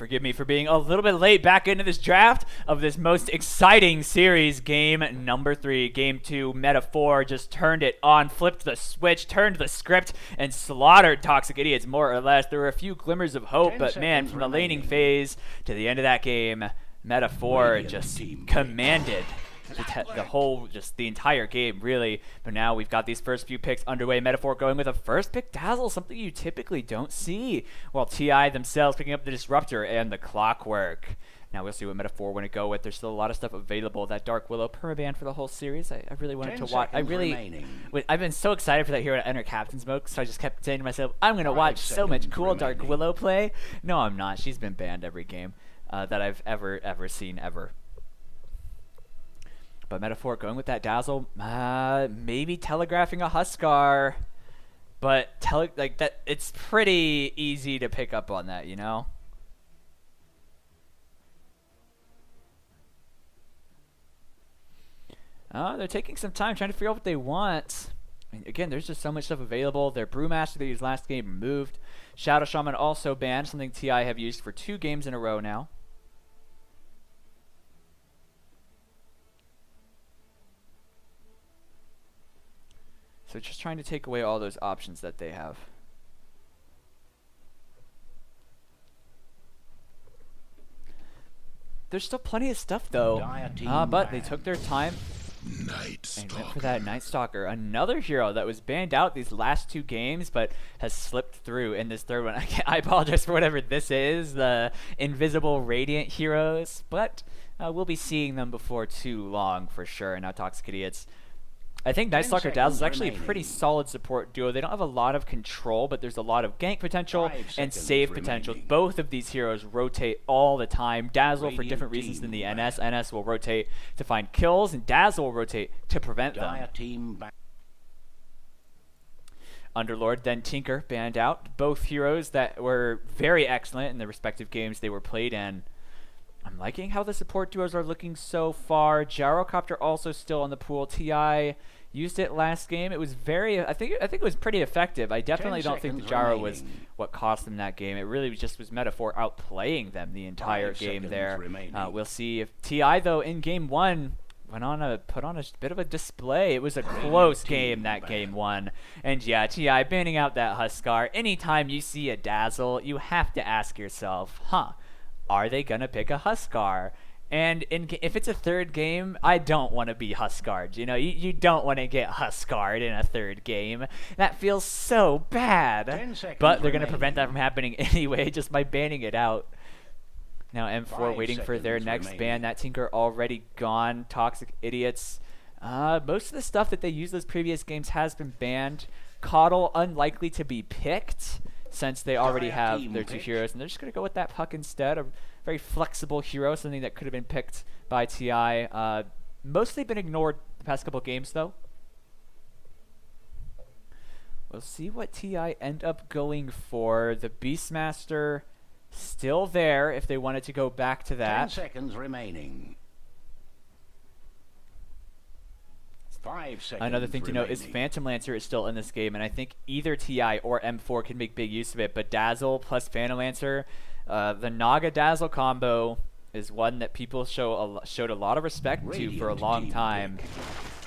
forgive me for being a little bit late back into this draft of this most exciting series, game number 3. Game 2, Meta 4 just turned it on, flipped the switch, turned the script, and slaughtered Toxic Idiots more or less. There were a few glimmers of hope, but man, from the laning phase to the end of that game, Meta 4 just commanded the entire game, really. But now we've got these first few picks underway. Meta 4 going with a first pick Dazzle, something you typically don't see. While TI themselves picking up the Disruptor and the Clockwork. Now we'll see what Meta 4 want to go with. There's still a lot of stuff available. That Dark Willow permaban for the whole series. I really wanted to watch. I've been so excited for that hero to enter Captain's Mode, so I just kept saying to myself, I'm going to watch so much cool Dark Willow play. No, I'm not. She's been banned every game that I've ever seen, ever. But Meta 4 going with that Dazzle, maybe telegraphing a Huskar, but it's pretty easy to pick up on that, you know? They're taking some time trying to figure out what they want. I mean, again, there's just so much stuff available. Their Brewmaster they used last game removed. Shadow Shaman also banned, something TI have used for 2 games in a row now. So just trying to take away all those options that they have. There's still plenty of stuff though, but they took their time and went for that Night Stalker. Another hero that was banned out these last 2 games, but has slipped through in this third one. I apologize for whatever this is, the Invisible Radiant heroes, but we'll be seeing them before too long for sure. And now Toxic Idiots. I think Night Stalker Dazzle is actually a pretty solid support duo. They don't have a lot of control, but there's a lot of gank potential and save potential. Both of these heroes rotate all the time. Dazzle for different reasons than the NS. NS will rotate to find kills, and Dazzle will rotate to prevent them. Underlord, then Tinker banned out. Both heroes that were very excellent in the respective games they were played in. I'm liking how the support duos are looking so far. Gyrocopter also still on the pool. TI used it last game. It was I think it was pretty effective. I definitely don't think the Gyro was what cost them that game. It really just was Meta 4 outplaying them the entire game there. We'll see if TI though in game 1 put on a bit of a display. It was a close game, that game 1. And yeah, TI banning out that Huskar. Anytime you see a Dazzle, you have to ask yourself, are they going to pick a Huskar? And if it's a third game, I don't want to be Huskar'd. You know, you don't want to get Huskar'd in a third game. That feels so bad. But they're going to prevent that from happening anyway, just by banning it out. Now M4 waiting for their next ban. That Tinker already gone. Toxic Idiots. Most of the stuff that they used those previous games has been banned. Coddle unlikely to be picked, since they already have their 2 heroes, and they're just going to go with that Puck instead. A very flexible hero, something that could have been picked by TI. Mostly been ignored the past couple games, though. We'll see what TI end up going for. The Beastmaster still there if they wanted to go back to that. 10 seconds remaining. 5 seconds Another thing to note is Phantom Lancer is still in this game, and I think either TI or M4 can make big use of it, but Dazzle plus Phantom Lancer, the Naga Dazzle combo is one that people showed a lot of respect to for a long time.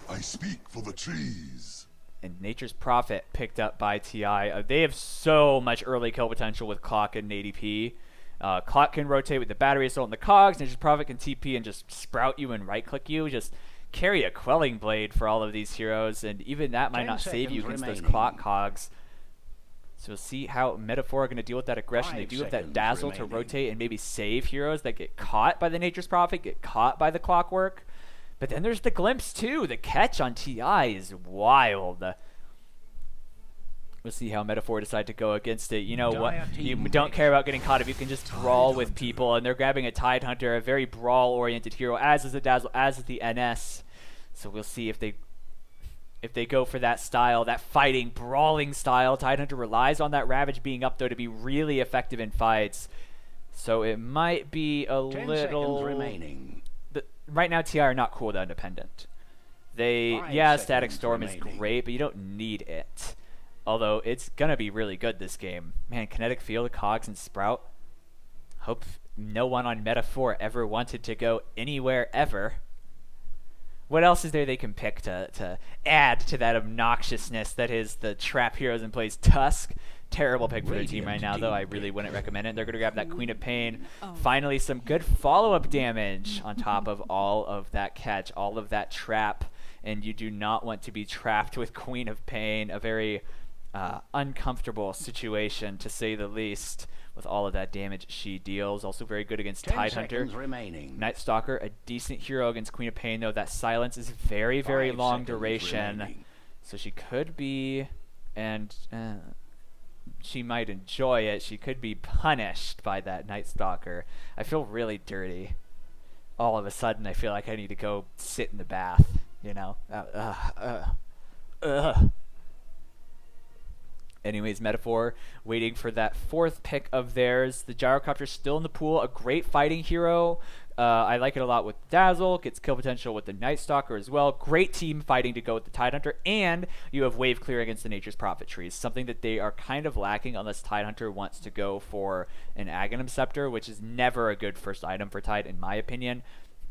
I speak for the trees. And Nature's Prophet picked up by TI. They have so much early kill potential with Clock and ADP. Clock can rotate with the Battery Assault and the Cogs. Nature's Prophet can TP and just sprout you and right-click you. Just carry a Quelling Blade for all of these heroes, and even that might not save you against those Clock Cogs. So we'll see how Meta 4 are going to deal with that aggression. They do have that Dazzle to rotate and maybe save heroes that get caught by the Nature's Prophet, get caught by the Clockwork. But then there's the Glimpse too. The catch on TI is wild. We'll see how Meta 4 decide to go against it. You know what? You don't care about getting caught if you can just brawl with people, and they're grabbing a Tidehunter, a very brawl-oriented hero, as is the Dazzle, as is the NS. So we'll see if they go for that style, that fighting, brawling style. Tidehunter relies on that Ravage being up, though, to be really effective in fights. So it might be a little... remaining. Right now, TI are not cooldown dependent. Yeah, Static Storm is great, but you don't need it. Although it's going to be really good this game. Man, Kinetic Field, Cogs, and Sprout. Hope no one on Meta 4 ever wanted to go anywhere ever. What else is there they can pick to add to that obnoxiousness that is the trap heroes in place? Tusk, terrible pick for their team right now, though I really wouldn't recommend it. They're going to grab that Queen of Pain. Finally, some good follow-up damage on top of all of that catch, all of that trap, and you do not want to be trapped with Queen of Pain, a very uncomfortable situation, to say the least, with all of that damage she deals. Also very good against 10 Tide Hunter. seconds remaining. Night Stalker, a decent hero against Queen of Pain, though that silence is very, very 5 long seconds duration. remaining. So she could be, and she might enjoy it, she could be punished by that Night Stalker. I feel really dirty. All of a sudden, I feel like I need to go sit in the bath, you know? Anyways, Metaphor waiting for that fourth pick of theirs. The Gyrocopter's still in the pool, a great fighting hero. I like it a lot with Dazzle, gets kill potential with the Night Stalker as well. Great team fighting to go with the Tide Hunter, and you have wave clear against the Nature's Prophet trees, something that they are kind of lacking unless Tide Hunter wants to go for an Aghanim Scepter, which is never a good first item for Tide, in my opinion.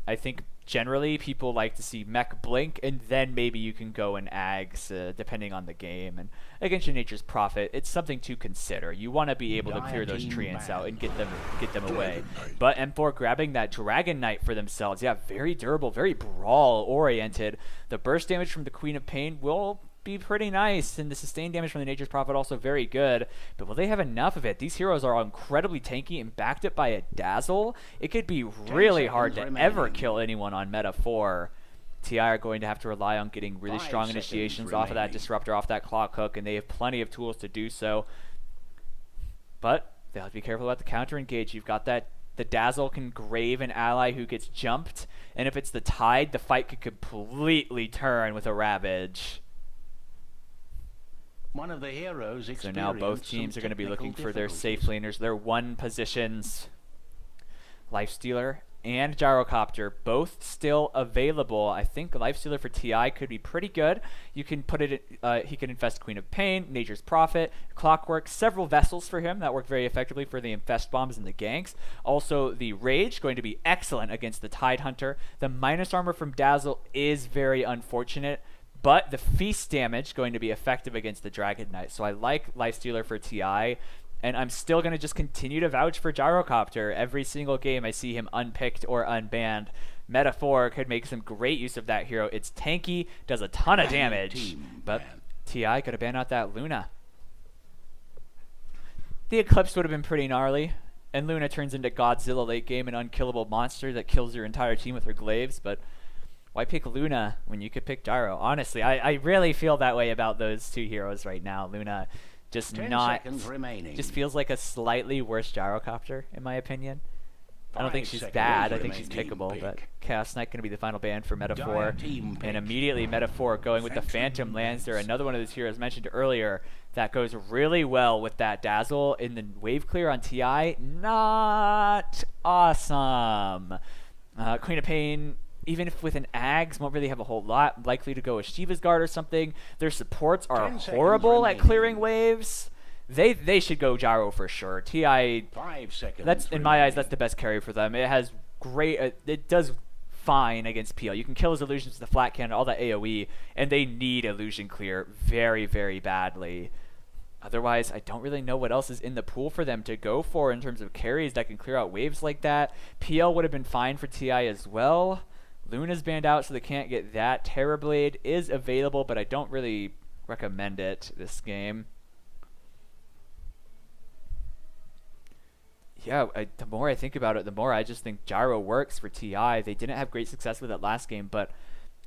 I think generally people like to see Mech blink, and then maybe you can go and Ags, depending on the game. And against your Nature's Prophet, it's something to consider. You want to be able to clear those treants out and get them away. But M4 grabbing that Dragon Knight for themselves. Yeah, very durable, very brawl-oriented. The burst damage from the Queen of Pain will be pretty nice, and the sustained damage from the Nature's Prophet also very good, but will they have enough of it? These heroes are incredibly tanky, and backed up by a Dazzle, it could be really hard to ever kill anyone on Meta 4. TI are going to have to rely on getting really strong initiations off of that Disruptor, off that Clock Hook, and they have plenty of tools to do so, but they'll have to be careful about the counter engage. You've got that the Dazzle can grave an ally who gets jumped, and if it's the Tide, the fight could completely turn with a Ravage. One of the heroes So now both teams are going to be looking for their safe laners, their one positions. Lifestealer and Gyrocopter, both still available. I think Lifestealer for TI could be pretty good. You can put it, he can infest Queen of Pain, Nature's Prophet, Clockwork, several vessels for him that work very effectively for the infest bombs and the ganks. Also, the Rage going to be excellent against the Tide Hunter. The minus armor from Dazzle is very unfortunate, but the feast damage going to be effective against the Dragon Knight. So I like Lifestealer for TI, and I'm still going to just continue to vouch for Gyrocopter. Every single game I see him unpicked or unbanned. Meta 4 could make some great use of that hero. It's tanky, does a ton of damage, but TI could have banned out that Luna. The Eclipse would have been pretty gnarly, and Luna turns into Godzilla late game, an unkillable monster that kills your entire team with her glaives, but why pick Luna when you could pick Gyro? Honestly, I really feel that way about those two heroes right now. Luna just just feels like a slightly worse Gyrocopter, in my opinion. I don't think she's bad. I think she's pickable, but Chaos Knight going to be the final ban for Meta 4. And immediately Meta 4 going with the Phantom Lancer, another one of those heroes mentioned earlier that goes really well with that Dazzle in the wave clear on TI. Not awesome. Queen of Pain, even if with an Ags, won't really have a whole lot. Likely to go with Shiva's Guard or something. Their supports are horrible at clearing waves. They should go Gyro for sure. TI, 5 seconds that's in my eyes, that's the best carry for them. It has great, it does fine against PL. You can kill his illusions with the flat cannon, all that AoE, and they need illusion clear very, very badly. Otherwise, I don't really know what else is in the pool for them to go for in terms of carries that can clear out waves like that. PL would have been fine for TI as well. Luna's banned out, so they can't get that. Terrorblade is available, but I don't really recommend it this game. Yeah, the more I think about it, the more I just think Gyro works for TI. They didn't have great success with it last game, but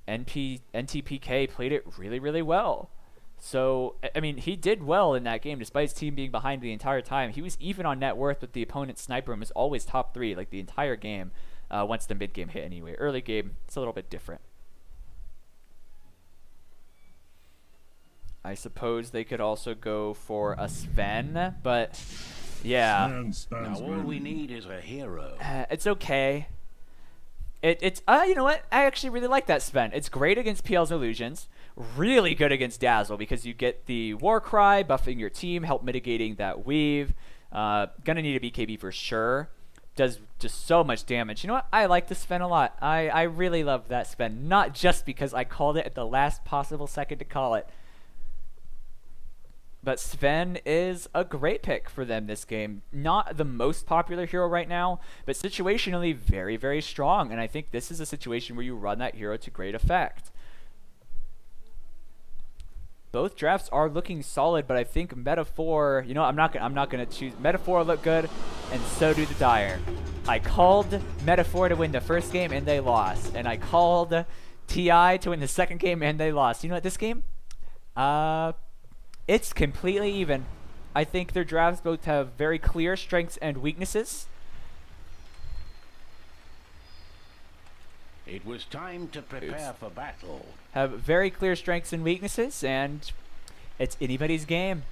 NTPK played it really, really well. So, I mean, he did well in that game, despite his team being behind the entire time. He was even on net worth with the opponent's sniper and was always top 3, like the entire game. Once the mid game hit anyway. Early game, it's a little bit different. I suppose they could also go for a Sven, but yeah. Now all we need is a hero. It's okay. It's you know what? I actually really like that Sven. It's great against PL's illusions. Really good against Dazzle because you get the War Cry, buffing your team, help mitigating that weave. Gonna need a BKB for sure. does just so much damage. You know what? I like the Sven a lot. I really love that Sven. Not just because I called it at the last possible second to call it. But Sven is a great pick for them this game. Not the most popular hero right now, but situationally very, very strong. And I think this is a situation where you run that hero to great effect. Both drafts are looking solid, but I think Metaphor, you know, I'm not gonna choose Metaphor. Look good, and so do the Dire. I called Metaphor to win the first game and they lost, and I called TI to win the second game and they lost. You know what? This game, it's completely even. I think their drafts both have very clear strengths and weaknesses. It was time to prepare for battle. Have very clear strengths and weaknesses, and it's anybody's game.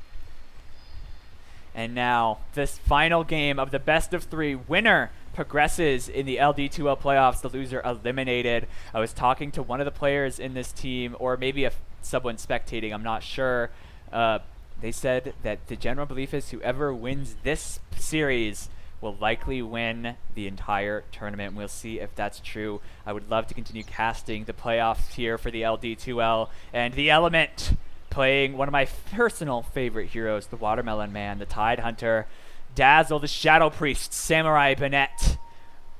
And now, this final game of the best of 3. Winner progresses in the LD2L Playoffs. The loser eliminated. I was talking to one of the players in this team, or maybe someone spectating, I'm not sure. They said that the general belief is whoever wins this series will likely win the entire tournament. We'll see if that's true. I would love to continue casting the playoffs here for the LD2L, and the Element playing one of my personal favorite heroes, the Watermelon Man, the Tide Hunter, Dazzle, the Shadow Priest, Samurai Bennett,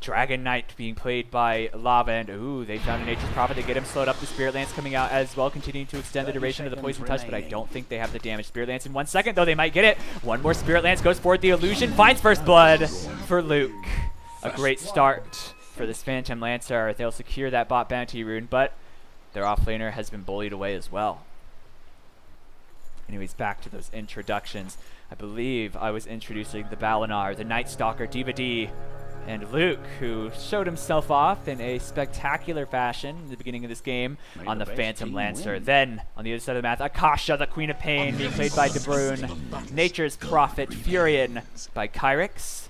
Dragon Knight being played by Lava, and ooh, they found a Nature's Prophet to get him slowed up. The Spirit Lance coming out as well, continuing to extend the duration of the Poison Touch, but I don't think they have the damage. Spirit Lance in 1 second, though they might get it. One more Spirit Lance goes forward. The Illusion finds First Blood for Luke. A great start for this Phantom Lancer. They'll secure that bot bounty rune, but their offlaner has been bullied away as well. Anyways, back to those introductions. I believe I was introducing the Balinar, the Night Stalker, Diva D, and Luke, who showed himself off in a spectacular fashion in the beginning of this game on the Phantom Lancer. Win. Then, on the other side of the map, Akasha, the Queen of Pain, being played by De Bruyne. Nature's Prophet, Furion by Kyrix.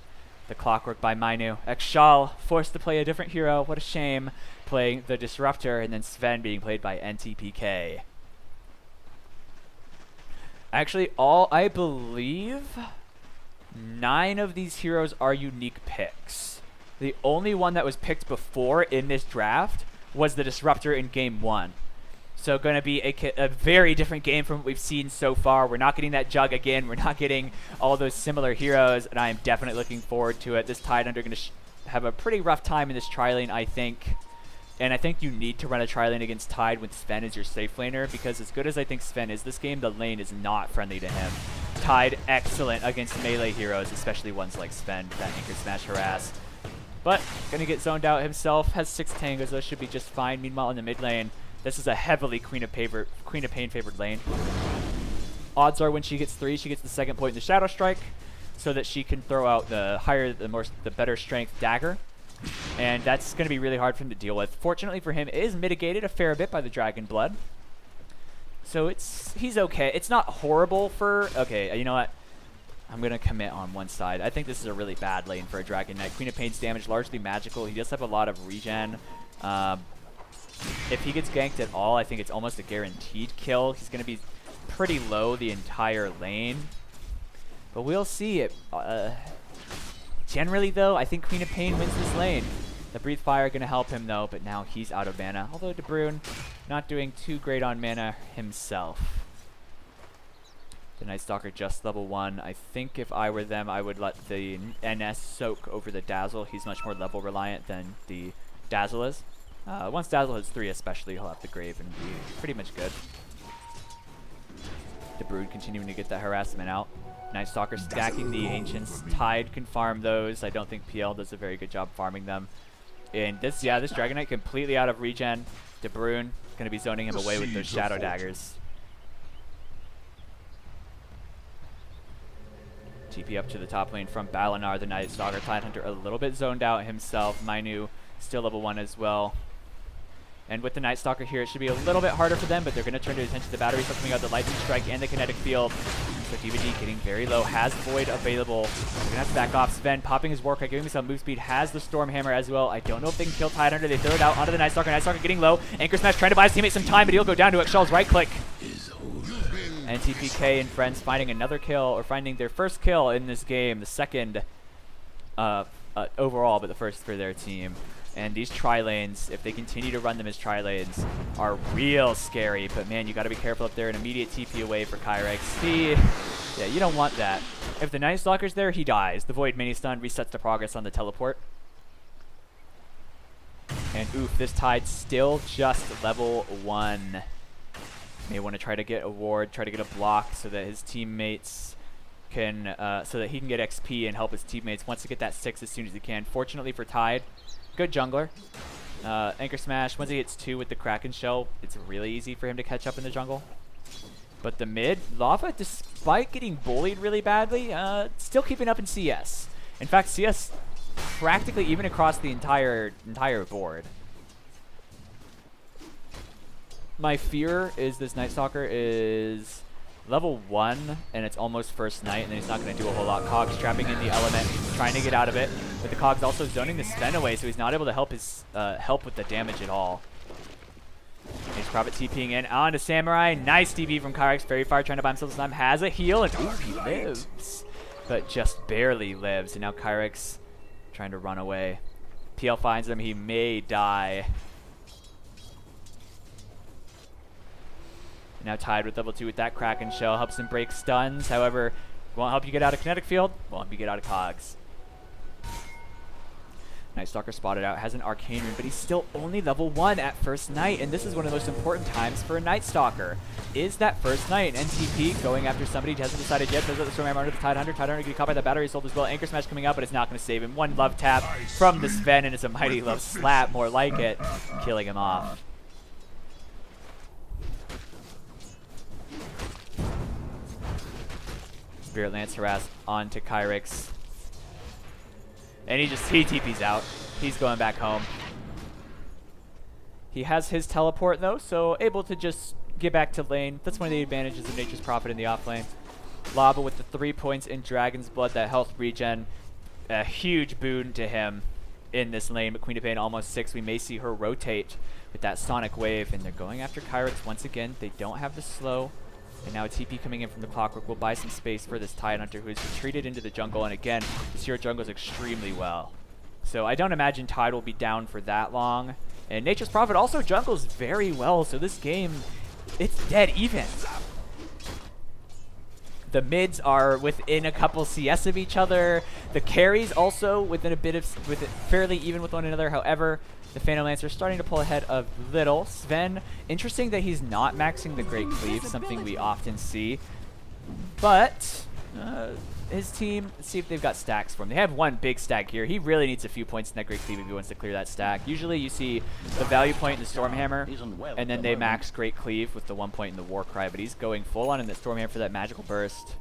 The Clockwork by Mainu. Ekshal, forced to play a different hero, what a shame, playing the Disruptor, and then Sven being played by NTPK. Actually, I believe 9 of these heroes are unique picks. The only one that was picked before in this draft was the Disruptor in Game 1. So going to be a very different game from what we've seen so far. We're not getting that Jug again. We're not getting all those similar heroes, and I am definitely looking forward to it. This Tide Hunter going to have a pretty rough time in this tri-lane, I think. And I think you need to run a tri-lane against Tide with Sven as your safe laner, because as good as I think Sven is this game, the lane is not friendly to him. Tide, excellent against melee heroes, especially ones like Sven, that Anchor Smash Harass. But, gonna get zoned out himself, has 6 tangos, those should be just fine. Meanwhile, in the mid lane, this is a heavily Queen of Pain favored lane. Odds are when she gets 3, she gets the second point in the Shadow Strike, so that she can throw out the better strength dagger. And that's going to be really hard for him to deal with. Fortunately for him, it is mitigated a fair bit by the Dragon Blood. So he's okay. It's not horrible for... Okay, you know what? I'm going to commit on one side. I think this is a really bad lane for a Dragon Knight. Queen of Pain's damage, largely magical. He does have a lot of regen. If he gets ganked at all, I think it's almost a guaranteed kill. He's going to be pretty low the entire lane. But we'll see it. Generally, though, I think Queen of Pain wins this lane. The Breathe Fire going to help him, though, but now he's out of mana. Although De Bruyne not doing too great on mana himself. The Night Stalker just level 1. I think if I were them, I would let the NS soak over the Dazzle. He's much more level reliant than the Dazzle is. Once Dazzle hits 3 especially, he'll have the Grave and be pretty much good. De Bruyne continuing to get that harassment out. Night Stalker stacking the Ancients. Tide can farm those. I don't think PL does a very good job farming them. And this Dragon Knight completely out of regen. De Bruyne going to be zoning him away with those Shadow Daggers. TP up to the top lane from Balinar, the Night Stalker. Tide Hunter a little bit zoned out himself. Mainu still level 1 as well. And with the Night Stalker here, it should be a little bit harder for them, but they're going to turn their attention to the battery stuff coming out, the Lightning Strike and the Kinetic Field. So DVD getting very low, has Void available. They're going to have to back off. Sven popping his Warcry, giving him some move speed, has the Storm Hammer as well. I don't know if they can kill Tide Hunter. They throw it out onto the Night Stalker. Night Stalker getting low. Anchor Smash trying to buy his teammate some time, but he'll go down to Ekshal's right click. NTPK and friends finding another kill, or finding their first kill in this game, the second of overall, but the first for their team. And these tri-lanes, if they continue to run them as tri-lanes, are real scary. But man, you got to be careful up there. An immediate TP away for Kyrex. Yeah, you don't want that. If the Night Stalker's there, he dies. The Void mini stun resets the progress on the teleport. And oof, this Tide still just level 1. May want to try to get a ward, try to get a block so that his teammates can, so that he can get XP and help his teammates. Wants to get that 6 as soon as he can. Fortunately for Tide, good jungler. Anchor Smash, once he hits 2 with the Kraken Shell, it's really easy for him to catch up in the jungle. But the mid, Lava, despite getting bullied really badly, still keeping up in CS. In fact, CS practically even across the entire board. My fear is this Night Stalker is level 1, and it's almost first night, and then he's not going to do a whole lot. Cog's trapping in the element, trying to get out of it, but the Cog's also zoning the Sven away, so he's not able to help his help with the damage at all. He's Prophet TPing in onto Samurai. Nice DB from Kyrex. Fairy Fire trying to buy himself some time. Has a heal, and ooh, he lives, but just barely lives. And now Kyrex trying to run away. PL finds him. He may die. Now Tied with level 2 with that Kraken Shell. Helps him break stuns. However, won't help you get out of kinetic field. Won't help you get out of cogs. Night Stalker spotted out. Has an Arcane Rune, but he's still only level 1 at first night. And this is one of the most important times for a Night Stalker. Is that first night. NTP going after somebody. He hasn't decided yet. Throws out the Storm Hammer under the Tide Hunter. Tide Hunter getting caught by that battery assault as well. Anchor Smash coming out, but it's not going to save him. One love tap from the Sven, and it's a mighty love slap. More like it. Killing him off. Spirit Lance harass onto Kyrex. And he TP's out. He's going back home. He has his teleport though, so able to just get back to lane. That's one of the advantages of Nature's Prophet in the off lane. Lava with the 3 points in Dragon's Blood, that health regen. A huge boon to him in this lane, but Queen of Pain almost 6. We may see her rotate with that Sonic Wave, and they're going after Kyrex once again. They don't have the slow. And now a TP coming in from the Clockwork will buy some space for this Tide Hunter, who is retreated into the jungle. And again, this hero jungles extremely well. So I don't imagine Tide will be down for that long. And Nature's Prophet also jungles very well. So this game, it's dead even. The mids are within a couple CS of each other. The carries also within a bit of, fairly even with one another. However, the Phantom Lancer starting to pull ahead a little. Sven, interesting that he's not maxing the Great Cleave, something we often see. But his team, let's see if they've got stacks for him. They have one big stack here. He really needs a few points in that Great Cleave if he wants to clear that stack. Usually you see the value point in the Stormhammer, and then they max Great Cleave with the 1 point in the Warcry. But he's going full on in the Stormhammer for that magical burst.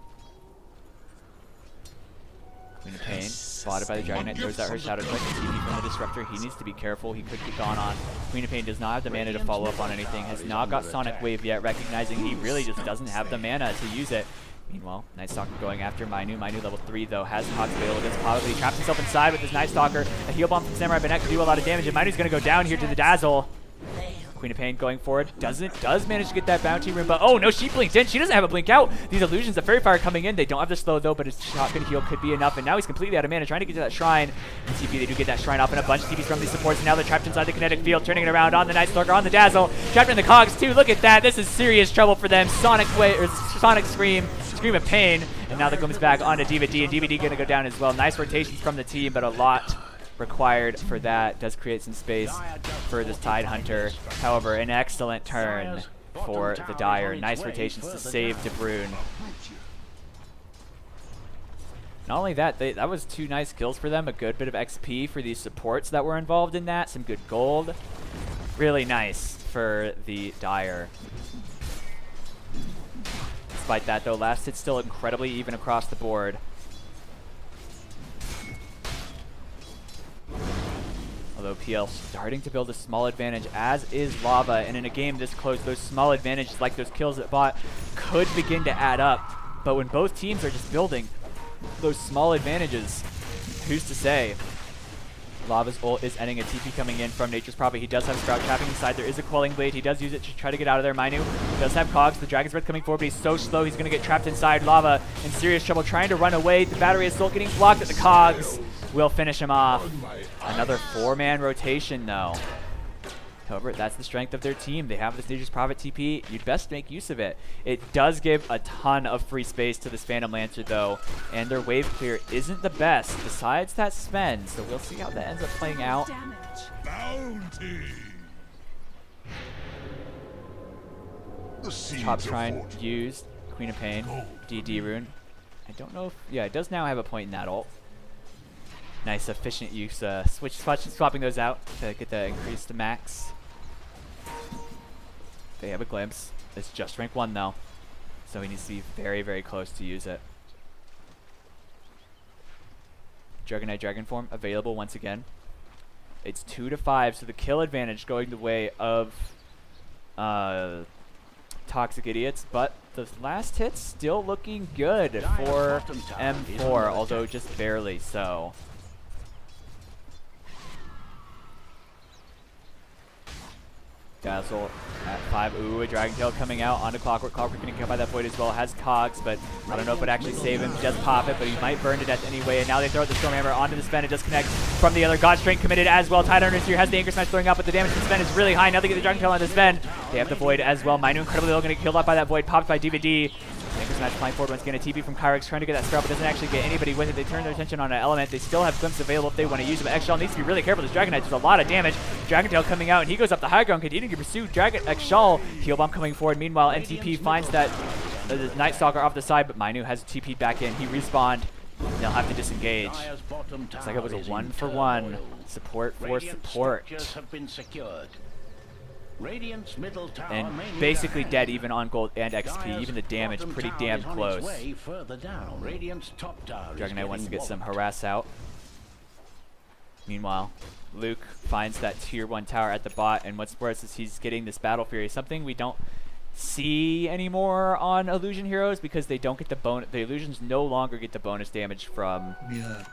Queen of Pain, spotted by the Dragon Knight, throws out her Shadow Strike, and TP from the Disruptor. He needs to be careful. He could get gone on. Queen of Pain does not have the mana to follow up on anything, has not got Sonic Wave yet, recognizing he really just doesn't have the mana to use it. Meanwhile, Night Stalker going after Mainu. Mainu level 3 though, has Cogs available against Probably. Traps himself inside with his Night Stalker. A heal bomb from Samurai Benet can do a lot of damage, and Mainu's going to go down here to the Dazzle. Queen of Pain going forward, does manage to get that bounty rune, but oh no, she blinked in. She doesn't have a blink out. These illusions, the Fairy Fire coming in, they don't have the slow though, but his shotgun heal could be enough, and now he's completely out of mana, trying to get to that shrine. And TP, they do get that shrine off, and a bunch of TPs from these supports, and now they're trapped inside the kinetic field, turning it around on the Night Stalker, on the Dazzle, trapped in the Cogs too. Look at that, this is serious trouble for them. Sonic Scream of Pain, and now the comes back onto DVD, and DVD gonna go down as well. Nice rotations from the team, but a lot required for that. Does create some space for this Tide Hunter. However, an excellent turn for the Dire. Nice rotations to save De Bruyne. Not only that, that was 2 nice kills for them. A good bit of XP for these supports that were involved in that. Some good gold. Really nice for the Dire. Despite that though, last hit still incredibly even across the board. Although PL starting to build a small advantage, as is Lava, and in a game this close, those small advantages like those kills that bot could begin to add up. But when both teams are just building those small advantages, who's to say? Lava's ult is ending a TP coming in from Nature's Prophet. He does have Sprout trapping inside. There is a Quelling Blade. He does use it to try to get out of there. Mainu does have Cogs. The Dragon's Breath coming forward, but he's so slow. He's going to get trapped inside. Lava in serious trouble trying to run away. The Battery Assault getting blocked at the Cogs will finish him off. Another 4-man rotation, though. However, that's the strength of their team. They have this Nature's Prophet TP. You'd best make use of it. It does give a ton of free space to this Phantom Lancer, though, and their wave clear isn't the best, besides that Sven, so we'll see how that ends up playing out. Bounty. The seeds Top of Shrine fortune. used. Queen of Pain. DD rune. I don't know if... Yeah, it does now have a point in that ult. Nice efficient use. Swapping those out to get the increase to max. They have a glimpse. It's just rank 1 though, so he needs to be very, very close to use it. Dragonite Dragon Form available once again. It's 2-5, so the kill advantage going the way of Toxic Idiots, but the last hit's still looking good for M4, although just barely so. Dazzle at 5. Ooh, a Dragon Tail coming out onto Clockwork. Clockwork getting killed by that Void as well. Has Cogs, but I don't know if it would actually save him. He does pop it, but he might burn to death anyway. And now they throw out the Stormhammer onto the Sven. It does connect from the other. God Strength committed as well. Tidehunter here has the Anchor Smash throwing out, but the damage to Sven is really high. Now they get the Dragon Tail on the Sven. They have the Void as well. Minu incredibly low, going to get killed off by that Void. Popped by DVD. Anchor Smash flying forward once again. A TP from Kyrex trying to get that spell, but doesn't actually get anybody with it. They turn their attention on an element. They still have Glimpse available if they want to use it, but Exshall needs to be really careful. This Dragonite does a lot of damage. Dragon Tail coming out, and he goes up the high ground, continuing to pursue Exshall. Heal Bomb coming forward. Meanwhile, NTP finds that the Night Stalker off the side, but Minu has TP'd back in. He respawned. They'll have to disengage. Looks like it was a 1-for-1. Support for support. Have been secured. Radiant's middle tower And mainly basically down. dead even on gold and XP. Dire's Even the damage bottom pretty tower damn is on its close. way further down. Radiant's top tower is Dragonite wants to getting get some walloped. harass out. Meanwhile, Luke finds that tier 1 tower at the bot, and what's worse is he's getting this Battle Fury, something we don't see anymore on Illusion Heroes because they don't get the bonus. The illusions no longer get the bonus damage from.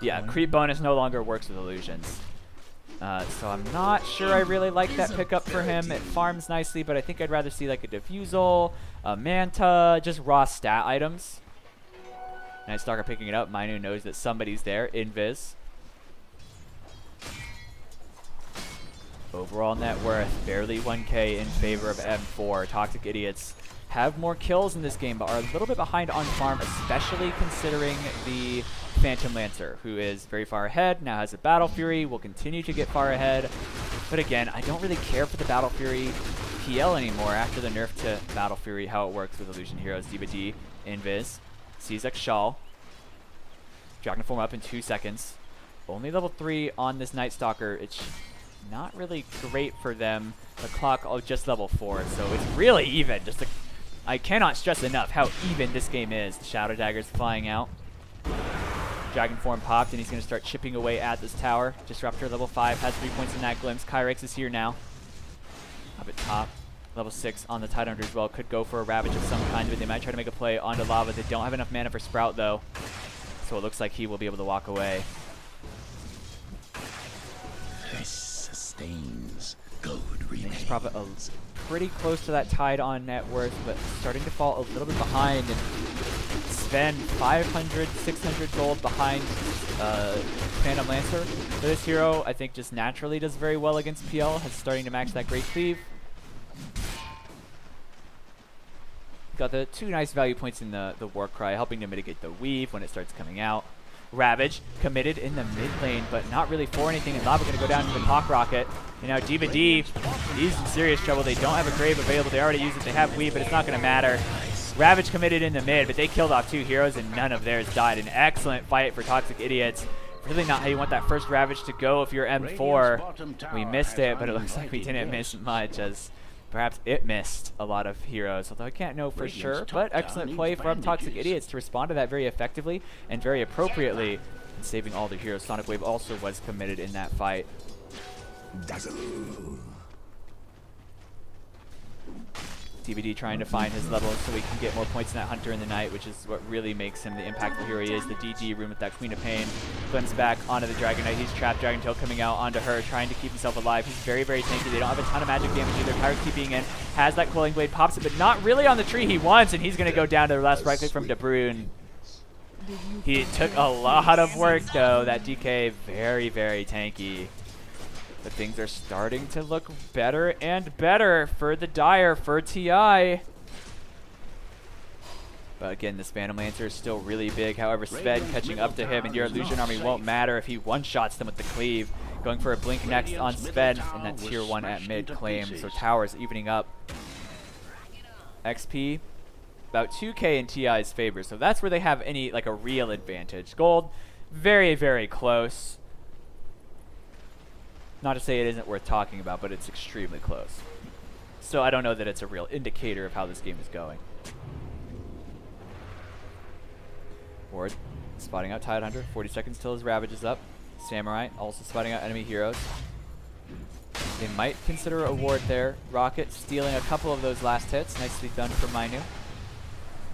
Yeah, creep bonus no longer works with illusions. So I'm not sure I really like that pickup for him. It farms nicely, but I think I'd rather see like a Diffusal, a Manta, just raw stat items. Night Stalker picking it up. Minu knows that somebody's there. Invis. Overall net worth, barely 1k in favor of M4. Toxic Idiots have more kills in this game, but are a little bit behind on farm, especially considering the Phantom Lancer, who is very far ahead, now has a Battle Fury, will continue to get far ahead. But again, I don't really care for the Battle Fury PL anymore after the nerf to Battle Fury, how it works with Illusion Heroes. D, Invis, sees Exshall. Dragon Form up in 2 seconds. Only level 3 on this Night Stalker. It's not really great for them. The clock, just level 4, so it's really even. I cannot stress enough how even this game is. The Shadow Dagger's flying out. Dragon Form popped, and he's going to start chipping away at this tower. Disruptor, level 5, has 3 points in that glimpse. Kyrex is here now. Up at top. Level 6 on the Tidehunter as well. Could go for a Ravage of some kind, but they might try to make a play onto Lava. They don't have enough mana for Sprout, though. So it looks like he will be able to walk away. This sustains. Gold Nature's Prophet pretty close to that Tide on net worth, but starting to fall a little bit behind. And Sven 500, 600 gold behind Phantom Lancer. For this hero, I think just naturally does very well against PL. Has starting to max that Great Cleave. Got the 2 nice value points in the Warcry, helping to mitigate the weave when it starts coming out. Ravage committed in the mid lane, but not really for anything. And Lava going to go down to the Clock Rocket. And now D, he's in serious trouble. They don't have a Grave available. They already used it. They have weave, but it's not going to matter. Ravage committed in the mid, but they killed off 2 heroes, and none of theirs died. An excellent fight for Toxic Idiots. Really not how you want that first Ravage to go if you're M4. We missed it, but it looks like we didn't miss much, as perhaps it missed a lot of heroes, although I can't know for sure. But excellent play from Toxic Idiots to respond to that very effectively and very appropriately, and saving all the heroes. Sonic Wave also was committed in that fight. Dazzle. DVD trying to find his level so he can get more points in that Hunter in the Night, which is what really makes him the impactful hero he is. The DG room with that Queen of Pain. Glimpse back onto the Dragonite. He's trapped. Dragon Tail coming out onto her, trying to keep himself alive. He's very, very tanky. They don't have a ton of magic damage either. Kyrex keeping in. Has that Quelling Blade. Pops it, but not really on the tree he wants, and he's going to go down to the last right click from De Bruyne. He took a lot of work, though. That DK, very, very tanky. But things are starting to look better and better for the Dire, for TI. But again, this Phantom Lancer is still really big. However, Sven catching up to him, and your Illusion Army won't matter if he one-shots them with the cleave. Going for a blink next on Sven, and that tier 1 at mid claim. So towers evening up. XP, about 2k in TI's favor. So that's where they have any, like, a real advantage. Gold, very, very close. Not to say it isn't worth talking about, but it's extremely close. So I don't know that it's a real indicator of how this game is going. Ward spotting out Tide Hunter. 40 seconds till his Ravage is up. Samurai also spotting out enemy heroes. They might consider a ward there. Rocket stealing a couple of those last hits. Nicely done for Mainu.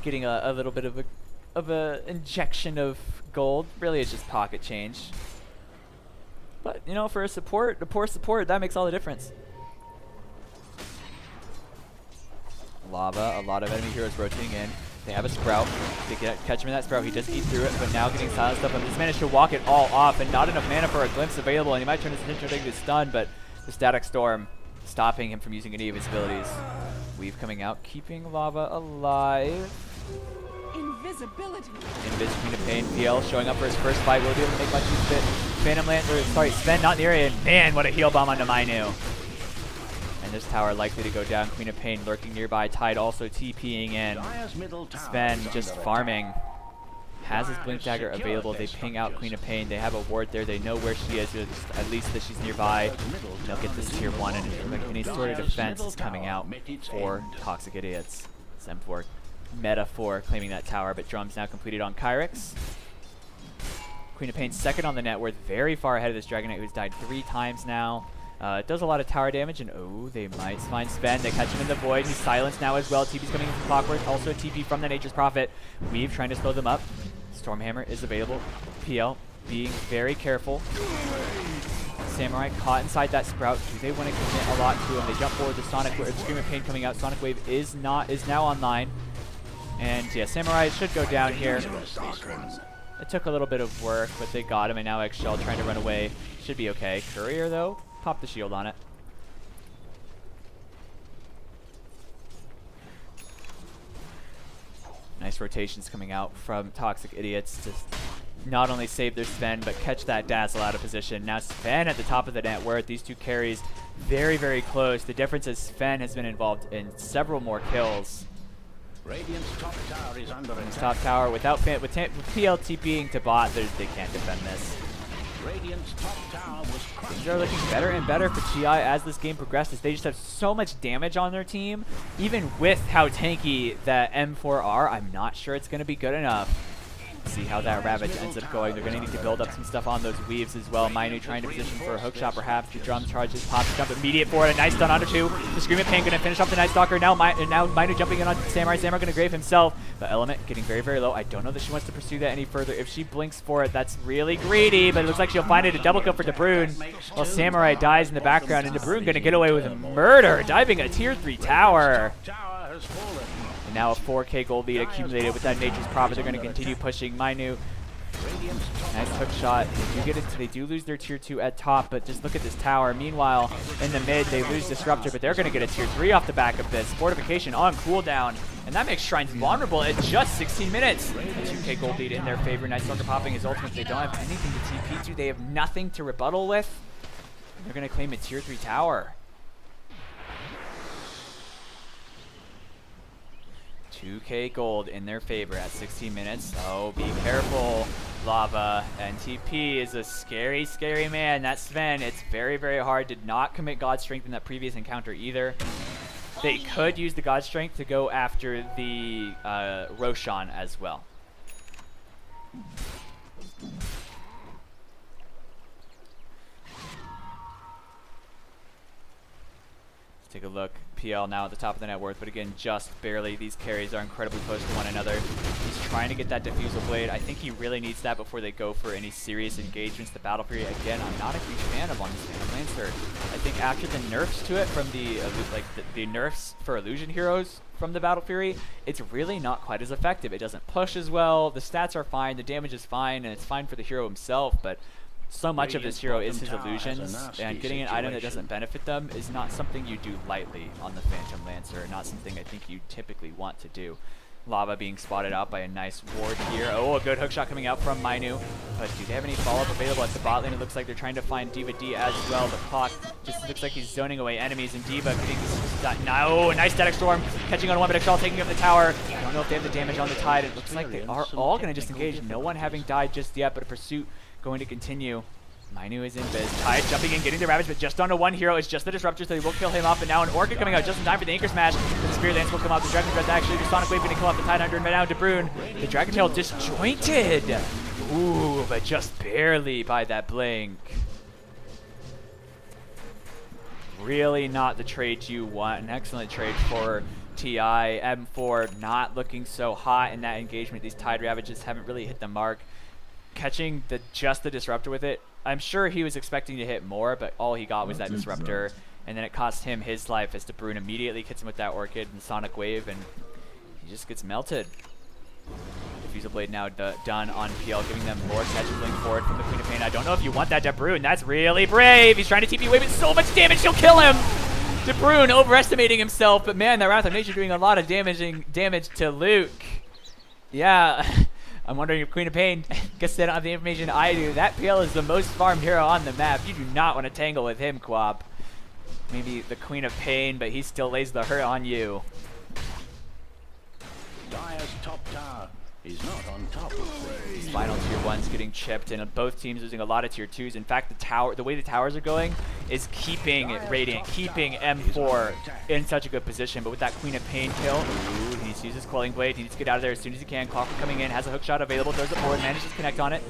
Getting a little bit of a injection of gold. Really, it's just pocket change. But, you know, for a poor support, that makes all the difference. Lava, a lot of enemy heroes rotating in. They have a Sprout. They catch him in that Sprout. He does eat through it, but now getting silenced up. And just managed to walk it all off, and not enough mana for a glimpse available. And he might turn his attention to stun, but the Static Storm stopping him from using any of his abilities. Weave coming out, keeping Lava alive. Invisibility. Invis Queen of Pain. PL showing up for his first fight. Will be able to make much use of it. Phantom Lancer, sorry, Sven not in the area. And man, what a heal bomb onto Mainu. And this tower likely to go down. Queen of Pain lurking nearby. Tide also TPing in. Sven just farming. Has his Blink Dagger available. They ping out Queen of Pain. They have a ward there. They know where she is, at least that she's nearby. They'll get this tier 1, and like any sort of defense is coming out for Toxic Idiots. Sem4 metaphor claiming that tower, but Drum's now completed on Kyrix. Queen of Pain second on the net worth, very far ahead of this Dragon Knight who's died 3 times now. It does a lot of tower damage, and oh, they might find Sven. They catch him in the void. He's silenced now as well. TP's coming in from Clockwork. Also a TP from the Nature's Prophet. Weave trying to slow them up. Stormhammer is available. PL being very careful. Samurai caught inside that Sprout. Do they want to commit a lot to him? They jump forward to Sonic Wave. Scream of Pain coming out. Sonic Wave is now online. And yeah, Samurai should go down here. It took a little bit of work, but they got him, and now Eggshell trying to run away. Should be okay. Courier, though, pop the shield on it. Nice rotations coming out from Toxic Idiots to not only save their Sven, but catch that Dazzle out of position. Now Sven at the top of the net worth. These two carries very, very close. The difference is Sven has been involved in several more kills. Radiant's top tower is under attack. Top tower with PLT being to bot, they can't defend this. Radiant's top tower was crushed. Things are looking better and better for TI as this game progresses. They just have so much damage on their team. Even with how tanky that M4 are, I'm not sure it's going to be good enough. See how that Ravage ends up going. They're going to need to build up some stuff on those weaves as well. Mainu trying to position for a hookshot perhaps. The drum charges, pops, jump immediate forward. A nice stun onto 2. The Scream of Pain going to finish off the Night Stalker. Now Mainu jumping in on Samurai. Samurai going to grave himself. But Element getting very, very low. I don't know that she wants to pursue that any further. If she blinks for it, that's really greedy. But it looks like she'll find it. A double kill for De Bruyne. While Samurai dies in the background. And De Bruyne going to get away with a murder. Diving a tier 3 tower. Tower has fallen. And now a 4k gold lead accumulated with that Nature's Prophet. They're going to continue pushing. Mainu. Nice hook shot. They do lose their tier 2 at top, but just look at this tower. Meanwhile, in the mid, they lose Disruptor, but they're going to get a tier 3 off the back of this. Fortification on cooldown, and that makes Shrines vulnerable at just 16 minutes. A 2k gold lead in their favor. Night Stalker popping his ultimate. They don't have anything to TP to. They have nothing to rebuttal with. They're going to claim a tier 3 tower. 2k gold in their favor at 16 minutes. Oh, be careful, Lava. And TP is a scary, scary man. That Sven, it's very, very hard. Did not commit God Strength in that previous encounter either. They could use the God Strength to go after the Roshan as well. Take a look. PL now at the top of the net worth, but again, just barely. These carries are incredibly close to one another. He's trying to get that Diffusal Blade. I think he really needs that before they go for any serious engagements. The Battle Fury, again, I'm not a huge fan of on this Phantom Lancer. I think after the nerfs to it from the nerfs for illusion heroes from the Battle Fury, it's really not quite as effective. It doesn't push as well. The stats are fine, the damage is fine, and it's fine for the hero himself, but so much of this hero is his illusions, and getting an item that doesn't benefit them is not something you do lightly on the Phantom Lancer, not something I think you typically want to do. Lava being spotted out by a nice ward here. Oh, a good hookshot coming out from Mainu. But do they have any follow-up available at the bot lane? It looks like they're trying to find D.Va D as well. The clock just looks like he's zoning away enemies, and D.Va getting no, nice static storm, catching on one, but Excel taking up the tower. I don't know if they have the damage on the Tide. It looks like they are all going to just engage. No one having died just yet, but a pursuit going to continue. Mainu is in biz. Tide jumping in, getting the Ravage, but just onto one hero. It's just the Disruptor, so they will kill him off. And now an Orchid coming out just in time for the Anchor Smash. The Spirit Lance will come out. The Dragon Breath actually, the Sonic Wave going to kill off the Tide Hunter. And now De Bruyne. The Dragon Tail disjointed. Ooh, but just barely by that blink. Really not the trade you want. An excellent trade for TI. M4 not looking so hot in that engagement. These Tide Ravages haven't really hit the mark. Catching just the Disruptor with it, I'm sure he was expecting to hit more, but all he got was that Disruptor, and then it cost him his life as De Bruyne immediately hits him with that Orchid and Sonic Wave, and he just gets melted. Diffusal Blade now done on PL, giving them more catches going forward from the Queen of Pain. I don't know if you want that De Bruyne. That's really brave. He's trying to TP away with so much damage, he'll kill him. De Bruyne overestimating himself, but man, that Wrath of Nature doing a lot of damage to Luke. Yeah. I'm wondering if Queen of Pain gets that on the information I do. That PL is the most farmed hero on the map. You do not want to tangle with him, Quap. Maybe the Queen of Pain, but he still lays the hurt on you. Dire's top tower is not on top of things. These final tier 1s getting chipped, and both teams losing a lot of tier 2s. In fact, the way the towers are going is keeping Radiant, keeping M4 in such a good position. But with that Queen of Pain kill, ooh, he needs to use his Quelling Blade. He needs to get out of there as soon as he can. Clockwork coming in, has a hook shot available, throws it forward, manages to connect on it.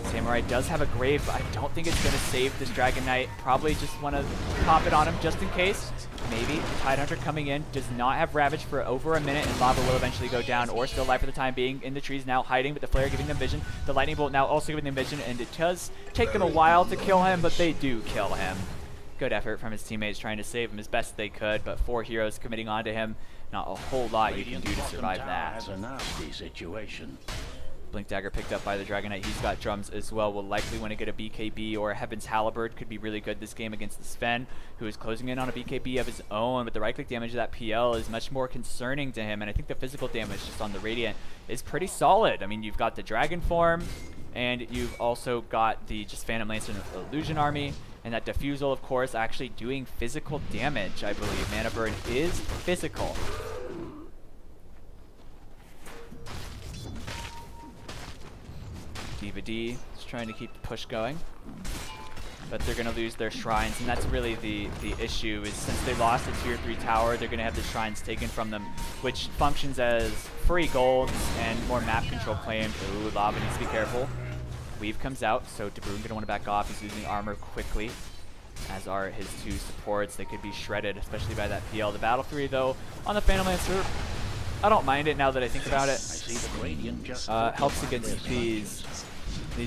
Samurai does have a grave, but I don't think it's going to save this Dragon Knight. Probably just want to pop it on him just in case. Maybe. Tide Hunter coming in, does not have Ravage for over a minute, and Lava will eventually go down, or still alive for the time being. In the trees now, hiding, but the Flare giving them vision. The Lightning Bolt now also giving them vision, and it does take them a while to kill him, but they do kill him. Good effort from his teammates trying to save him as best they could, but 4 heroes committing onto him. Not a whole lot you can do to survive that. Has a nasty situation. Blink Dagger picked up by the Dragon Knight. He's got drums as well. Will likely want to get a BKB, or a Heaven's Halberd could be really good this game against the Sven, who is closing in on a BKB of his own. But the right-click damage of that PL is much more concerning to him, and I think the physical damage just on the Radiant is pretty solid. I mean, you've got the Dragon form, and you've also got the just Phantom Lancer Illusion Army, and that Diffusal, of course, actually doing physical damage, I believe. Mana Burn is physical. D.Va D is trying to keep the push going, but they're going to lose their shrines, and that's really the issue, is since they lost the tier 3 tower, they're going to have the shrines taken from them, which functions as free golds and more map control claimed. Ooh, Lava needs to be careful. Weave comes out, so De Bruyne going to want to back off. He's losing armor quickly, as are his 2 supports. They could be shredded, especially by that PL. The Battle Fury, though, on the Phantom Lancer, I don't mind it now that I think about it. Helps against these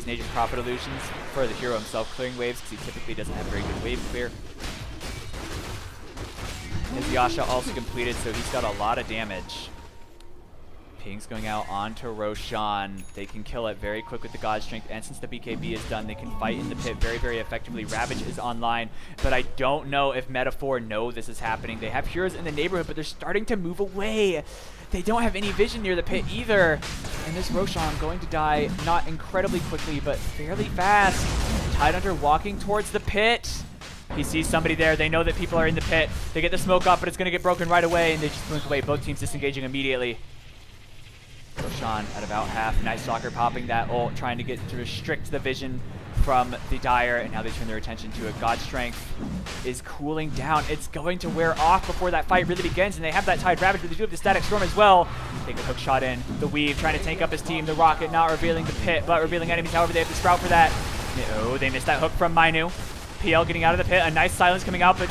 Nature's Prophet illusions for the hero himself clearing waves, because he typically doesn't have very good wave clear. His Yasha also completed, so he's got a lot of damage. Ping's going out onto Roshan. They can kill it very quick with the God Strength, and since the BKB is done, they can fight in the pit very, very effectively. Ravage is online, but I don't know if Metaphor know this is happening. They have heroes in the neighborhood, but they're starting to move away. They don't have any vision near the pit either. And this Roshan going to die not incredibly quickly, but fairly fast. Tide Hunter walking towards the pit. He sees somebody there. They know that people are in the pit. They get the smoke up, but it's going to get broken right away, and they just blink away. Both teams disengaging immediately. Roshan at about half. Night Stalker popping that ult, trying to restrict the vision from the Dire, and now they turn their attention to it. God Strength is cooling down. It's going to wear off before that fight really begins, and they have that Tide Ravage, but they do have the Static Storm as well. Take a hook shot in. The Weave trying to tank up his team. The Rocket not revealing the pit, but revealing enemies. However, they have to sprout for that. Oh, they missed that hook from Mainu. PL getting out of the pit. A nice silence coming out, but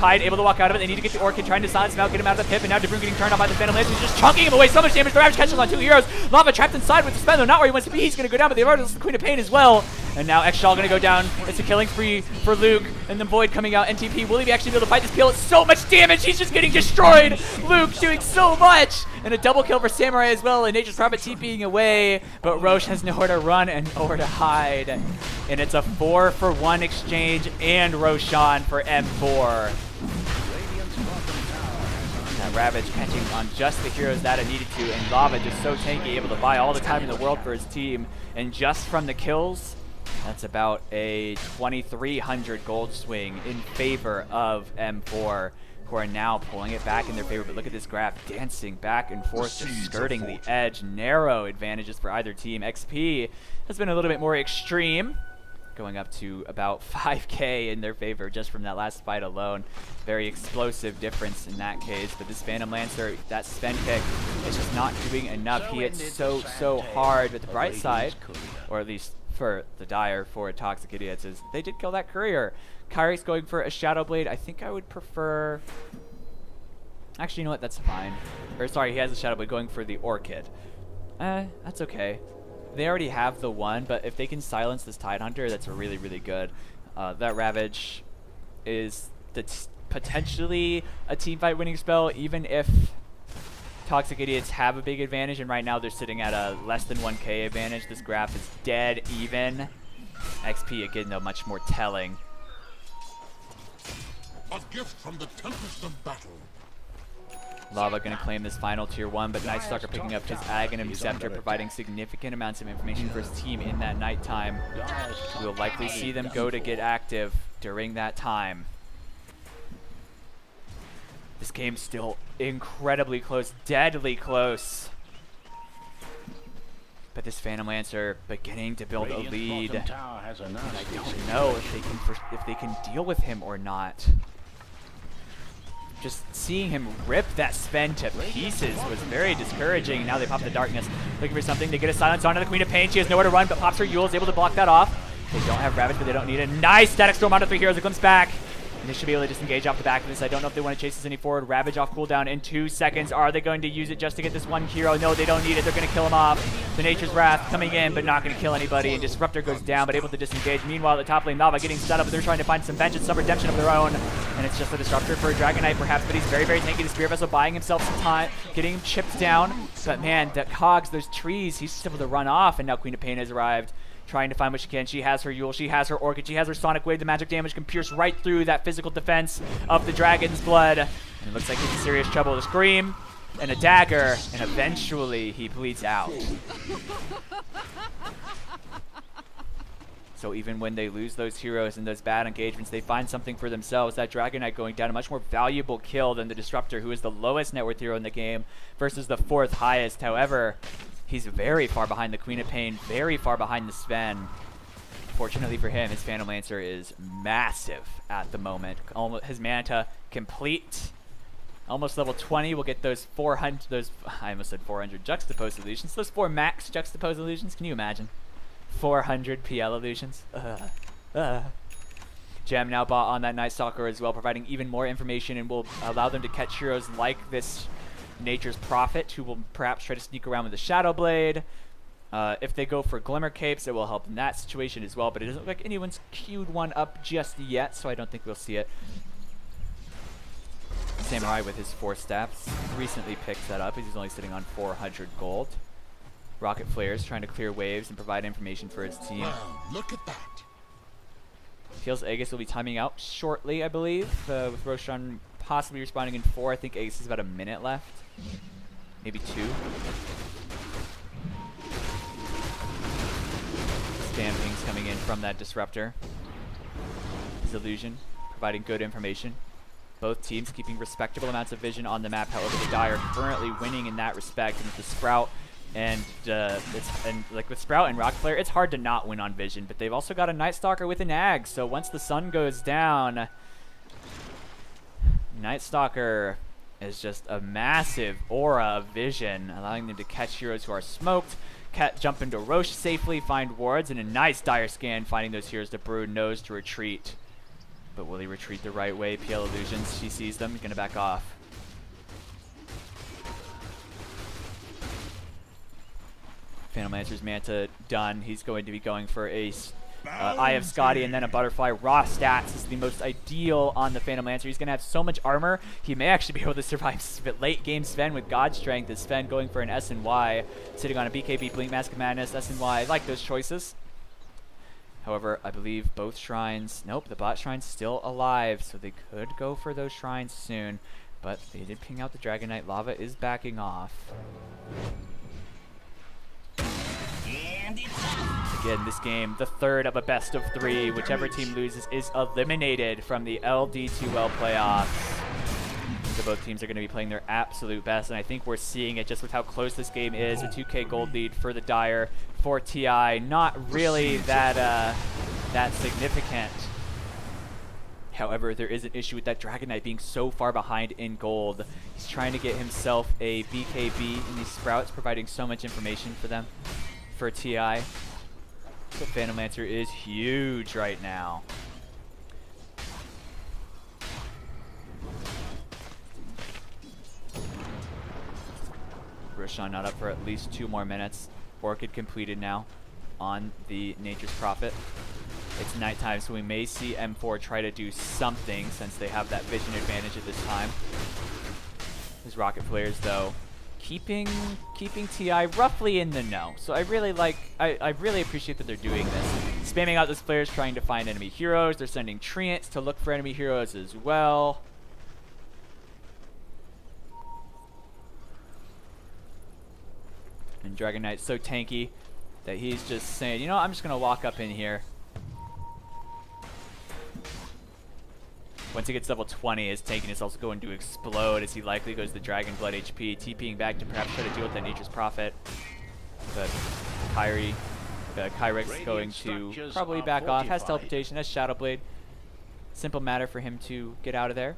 Tide able to walk out of it. They need to get the Orchid, trying to silence him out, get him out of the pip, and now DeBrune getting turned off by the Phantom Lance. He's just chunking him away. So much damage. The Ravage catches on 2 heroes. Lava trapped inside with the Spend, though not where he wants to be. He's going to go down, but they've already lost the Queen of Pain as well. And now X-Shaw going to go down. It's a killing spree for Luke, and the Void coming out. NTP, will he actually be able to fight this kill? It's so much damage. He's just getting destroyed. Luke doing so much. And a double kill for Samurai as well, and Nature's Prophet TPing away. But Roche has nowhere to run and nowhere to hide. And it's a 4-for-1 exchange and Roshan for M4. That Ravage catching on just the heroes that it needed to, and Lava just so tanky, able to buy all the time in the world for his team. And just from the kills, that's about a 2,300 gold swing in favor of M4, who are now pulling it back in their favor. But look at this graph, dancing back and forth, just skirting the edge. Narrow advantages for either team. XP has been a little bit more extreme, going up to about 5k in their favor just from that last fight alone. Very explosive difference in that case. But this Phantom Lancer, that spend kick, is just not doing enough. He hits so hard. But the bright side, or at least for the dire for Toxic Idiots, is they did kill that courier. Kyrie's going for a Shadow Blade. I think I would prefer... Actually, you know what? That's fine. Or sorry, he has a Shadow Blade, going for the Orchid. That's okay. They already have the one, but if they can silence this Tidehunter, that's really, really good. That Ravage is potentially a teamfight winning spell, even if Toxic Idiots have a big advantage, and right now they're sitting at a less than 1k advantage. This graph is dead even. XP, again, though, much more telling. A gift from the tempest of battle. Lava going to claim this final tier 1, but Night Stalker picking up his Aghanim Scepter, providing significant amounts of information for his team in that nighttime. We'll likely see them go to get active during that time. This game's still incredibly close, deadly close. But this Phantom Lancer beginning to build a lead. And I don't know if they can deal with him or not. Just seeing him rip that spend to pieces was very discouraging. Now they pop the darkness, looking for something. They get a silence onto the Queen of Pain. She has nowhere to run, but pops her Yule, is able to block that off. They don't have Ravage, but they don't need it. Nice static storm onto 3 heroes. It comes back. And they should be able to disengage off the back of this. I don't know if they want to chase this any forward. Ravage off cooldown in 2 seconds. Are they going to use it just to get this one hero? No, they don't need it. They're going to kill him off. The Nature's Wrath coming in, but not going to kill anybody. And Disruptor goes down, but able to disengage. Meanwhile, the top lane, Lava getting set up, but they're trying to find some vengeance, some redemption of their own. And it's just a Disruptor for a Dragon Knight, perhaps, but he's very, very tanky. The Spear Vessel buying himself some time, getting him chipped down. But man, the cogs, those trees, he's just able to run off, and now Queen of Pain has arrived, trying to find what she can. She has her Yule, she has her Orchid, she has her Sonic Wave. The magic damage can pierce right through that physical defense of the Dragon's Blood. And it looks like he's in serious trouble. A Scream and a dagger, and eventually he bleeds out. So even when they lose those heroes in those bad engagements, they find something for themselves. That Dragon Knight going down, a much more valuable kill than the Disruptor, who is the lowest net worth hero in the game, versus the 4th highest. However, he's very far behind the Queen of Pain, very far behind the Sven. Fortunately for him, his Phantom Lancer is massive at the moment. His Manta complete. Almost level 20. We'll get those 400, I almost said 400 juxtaposed illusions. Those 4 max juxtaposed illusions. Can you imagine? 400 PL illusions. Gem now bought on that Night Stalker as well, providing even more information, and will allow them to catch heroes like this Nature's Prophet, who will perhaps try to sneak around with a Shadow Blade. If they go for Glimmer Capes, it will help in that situation as well, but it doesn't look like anyone's queued one up just yet, so I don't think we'll see it. Samurai with his 4 staffs recently picked that up. He's only sitting on 400 gold. Rocket Flares trying to clear waves and provide information for his team. Wow, look at that. Feels Aegis will be timing out shortly, I believe, with Roshan possibly responding in 4. I think Aegis has about a minute left. Maybe 2. Spam pings coming in from that Disruptor. His illusion providing good information. Both teams keeping respectable amounts of vision on the map. However, the Die are currently winning in that respect. And with the Sprout and like with Sprout and Rocket Flare, it's hard to not win on vision. But they've also got a Night Stalker with an Ag. So once the sun goes down, Night Stalker is just a massive aura of vision, allowing them to catch heroes who are smoked, jump into Roche safely, find wards, and a nice Dire Scan, finding those heroes. DeBrune knows to retreat. But will he retreat the right way? PL Illusions, she sees them, gonna back off. Phantom Lancer's Manta done. He's going to be going for a Eye of Scotty and then a Butterfly. Raw stats is the most ideal on the Phantom Lancer. He's going to have so much armor, he may actually be able to survive late game Sven with God Strength. Is Sven going for an S and Y, sitting on a BKB, Blink Mask of Madness, S and Y. I like those choices. However, I believe both shrines, nope, the bot shrine's still alive, so they could go for those shrines soon. But they did ping out the Dragon Knight. Lava is backing off. Again, this game, the third of a best of 3. Whichever team loses is eliminated from the LD2L Playoffs. So both teams are going to be playing their absolute best, and I think we're seeing it just with how close this game is. A 2K gold lead for the Dire, for TI. Not really that significant. However, there is an issue with that Dragon Knight being so far behind in gold. He's trying to get himself a BKB, and these Sprouts providing so much information for them, for TI. The Phantom Lancer is huge right now. Roshan not up for at least 2 more minutes. Orchid completed now on the Nature's Prophet. It's nighttime, so we may see M4 try to do something since they have that vision advantage at this time. His Rocket Flares, though, keeping TI roughly in the know. So I really appreciate that they're doing this. Spamming out those flares, trying to find enemy heroes. They're sending Treants to look for enemy heroes as well. And Dragon Knight's so tanky that he's just saying, you know, I'm just going to walk up in here. Once he gets level 20, his tankiness is also going to explode as he likely goes to Dragon Blood HP, TPing back to perhaps try to deal with that Nature's Prophet. But Kyrix going to probably back off, has teleportation, has Shadow Blade. Simple matter for him to get out of there.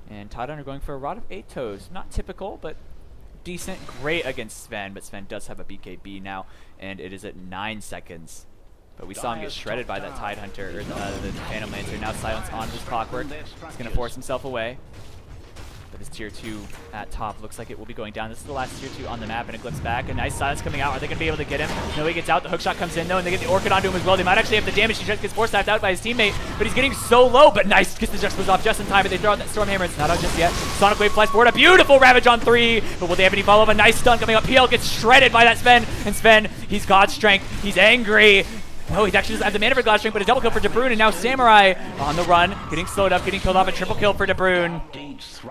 And Tadon are going for a Rod of 8 Toes. Not typical, but decent. Great against Sven, but Sven does have a BKB now, and it is at 9 seconds. But we saw him get shredded by that Tidehunter, or the Phantom Lancer. Now Silence on his Clockwork. He's going to force himself away. But this tier 2 at top looks like it will be going down. This is the last tier 2 on the map, and it glips back. A nice Silence coming out. Are they going to be able to get him? No, he gets out. The hookshot comes in, though, and they get the Orchid onto him as well. They might actually have the damage. He just gets force tapped out by his teammate, but he's getting so low. But nice, gets the Juxtapose off just in time, but they throw out that Stormhammer. It's not out just yet. Sonic Wave flies forward. A beautiful Ravage on 3, but will they have any follow-up? A nice stun coming up. PL gets shredded by that Sven, and Sven, he's God Strength. He's angry. No, he actually doesn't have the mana for God Strength, but a double kill for De Bruyne, and now Samurai on the run, getting slowed up, getting killed off. A triple kill for De Bruyne.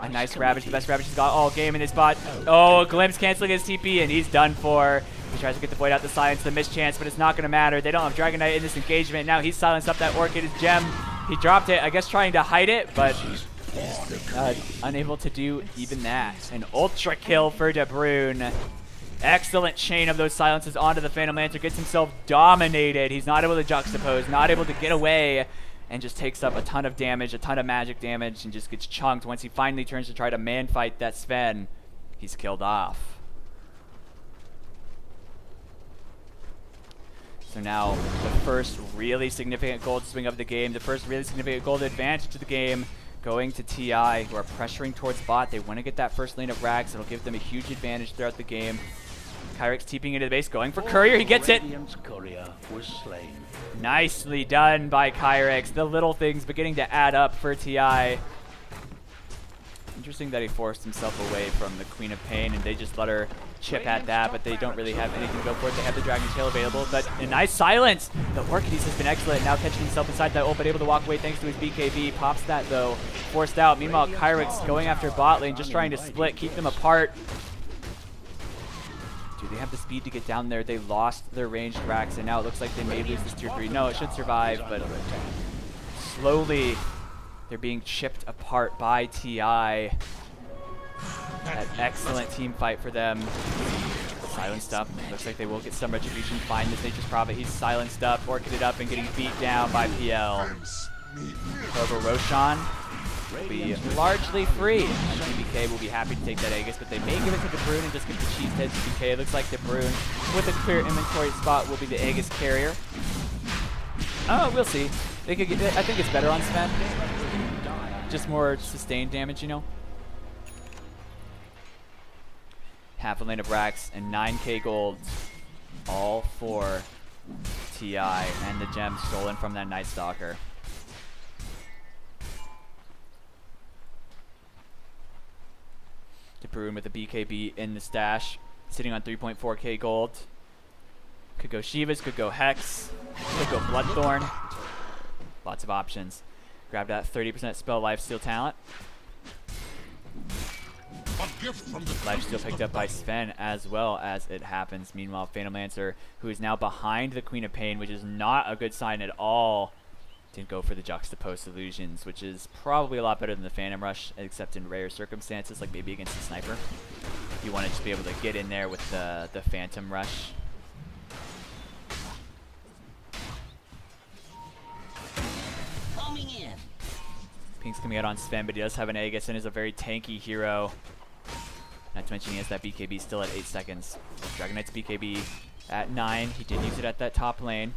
A nice Ravage, the best Ravage he's got all game in this spot. Oh, a Glimpse canceling his TP, and he's done for. He tries to get the Void out the Silence, the mischance, but it's not going to matter. They don't have Dragon Knight in this engagement. Now he's silenced up that Orchid, his gem. He dropped it, I guess trying to hide it, but unable to do even that. An ultra kill for De Bruyne. Excellent chain of those silences onto the Phantom Lancer. Gets himself dominated. He's not able to juxtapose, not able to get away, and just takes up a ton of damage, a ton of magic damage, and just gets chunked. Once he finally turns to try to man fight that Sven, he's killed off. So now the first really significant gold swing of the game, the first really significant gold advantage of the game, going to TI, who are pressuring towards bot. They want to get that first lane of Rags. It'll give them a huge advantage throughout the game. Kyrix TPing into the base, going for Courier. He gets it. Courier was slain. Nicely done by Kyrix. The little things beginning to add up for TI. Interesting that he forced himself away from the Queen of Pain, and they just let her chip at that, but they don't really have anything to go for it. They have the Dragon Tail available, but a nice silence. The Orchides has been excellent, now catching himself inside that ult, but able to walk away thanks to his BKB. Pops that, though. Forced out. Meanwhile, Kyrix going after bot lane, just trying to split, keep them apart. Do they have the speed to get down there? They lost their ranged racks, and now it looks like they may lose this tier 3. No, it should survive, but slowly they're being chipped apart by TI. That excellent team fight for them. Silenced up. Looks like they will get some retribution. Find this Nature's Prophet. He's silenced up, orchided up, and getting beat down by PL. However, Roshan will be largely free. And BK will be happy to take that Aegis, but they may give it to De Bruyne and just give the cheesehead to BK. It looks like De Bruyne, with a clear inventory spot, will be the Aegis carrier. Oh, we'll see. They could get, I think it's better on Sven. Just more sustained damage, you know? Half a lane of racks and 9k gold. All for TI and the gem stolen from that Night Stalker. DeBruin with a BKB in the stash, sitting on 3.4k gold. Could go Shivas, could go Hex, could go Bloodthorn. Lots of options. Grab that 30% spell lifesteal talent. A gift from the Lifesteal picked up by Sven as well as it happens. Meanwhile, Phantom Lancer, who is now behind the Queen of Pain, which is not a good sign at all, didn't go for the Juxtaposed Illusions, which is probably a lot better than the Phantom Rush, except in rare circumstances, like maybe against a sniper. You want to just be able to get in there with the Phantom Rush. Coming in. Pink's coming out on Sven, but he does have an Aegis and is a very tanky hero. Not to mention he has that BKB still at 8 seconds. Dragon Knight's BKB at 9. He did use it at that top lane.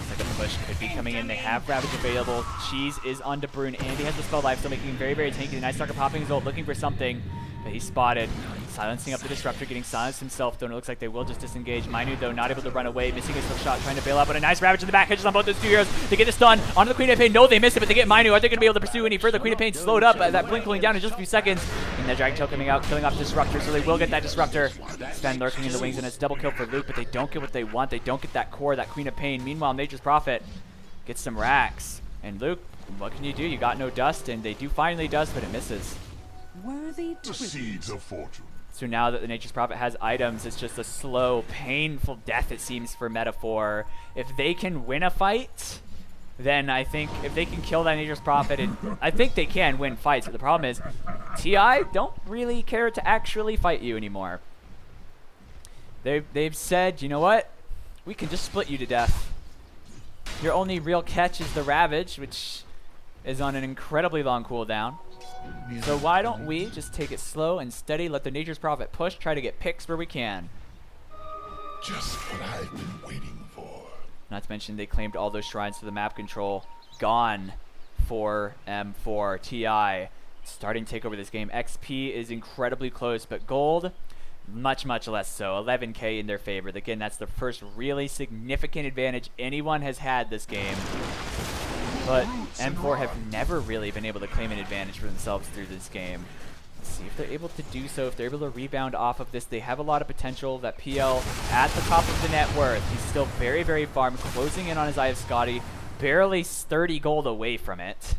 Second push could be coming in. They have Ravage available. Cheese is on DeBruin, and he has the spell life, still making him very, very tanky. The Night Stalker popping his ult, looking for something, but he's spotted. Silencing up the Disruptor, getting silenced himself, though, and it looks like they will just disengage. Minu, though, not able to run away, missing his shot, trying to bail out, but a nice Ravage in the back, hedges on both those two heroes. They get the stun onto the Queen of Pain. No, they missed it, but they get Minu. Are they going to be able to pursue any further? Queen of Pain slowed up, that blink cooling down in just a few seconds, and that Dragon Tail coming out, killing off Disruptor, so they will get that Disruptor. Sven lurking in the wings, and it's double kill for Luke, but they don't get what they want. They don't get that core, that Queen of Pain. Meanwhile, Nature's Prophet gets some racks, and Luke, what can you do? You got no dust, and they do finally dust, but it misses. Worthy the seeds of fortune. So now that the Nature's Prophet has items, it's just a slow, painful death, it seems, for Metaphor. If they can win a fight, then I think if they can kill that Nature's Prophet, I think they can win fights. But the problem is, TI don't really care to actually fight you anymore. They've said, you know what? We can just split you to death. Your only real catch is the Ravage, which is on an incredibly long cooldown. So why don't we just take it slow and steady, let the Nature's Prophet push, try to get picks where we can. Just what I've been waiting for. Not to mention they claimed all those shrines for the map control. Gone for M4 TI. Starting to take over this game. XP is incredibly close, but gold, much, much less so. 11k in their favor. Again, that's the first really significant advantage anyone has had this game. But M4 have never really been able to claim an advantage for themselves through this game. Let's see if they're able to do so, if they're able to rebound off of this. They have a lot of potential. That PL at the top of the net worth. He's still very, very farmed, closing in on his Eye of Scotty, barely 30 gold away from it.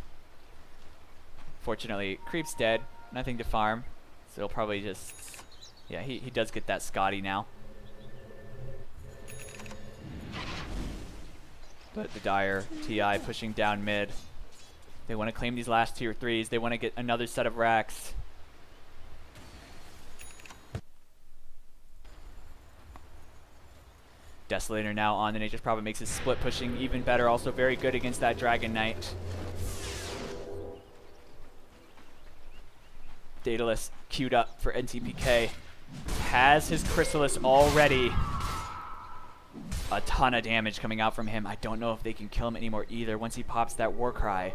Fortunately, Creep's dead, nothing to farm, so he'll probably just, yeah, he does get that Scotty now. But the Dire, TI pushing down mid. They want to claim these last tier 3s. They want to get another set of racks. Desolator now on the Nature's Prophet makes his split pushing even better. Also very good against that Dragon Knight. Daedalus queued up for NTPK. Has his Chrysalis already. A ton of damage coming out from him. I don't know if they can kill him anymore either. Once he pops that Warcry,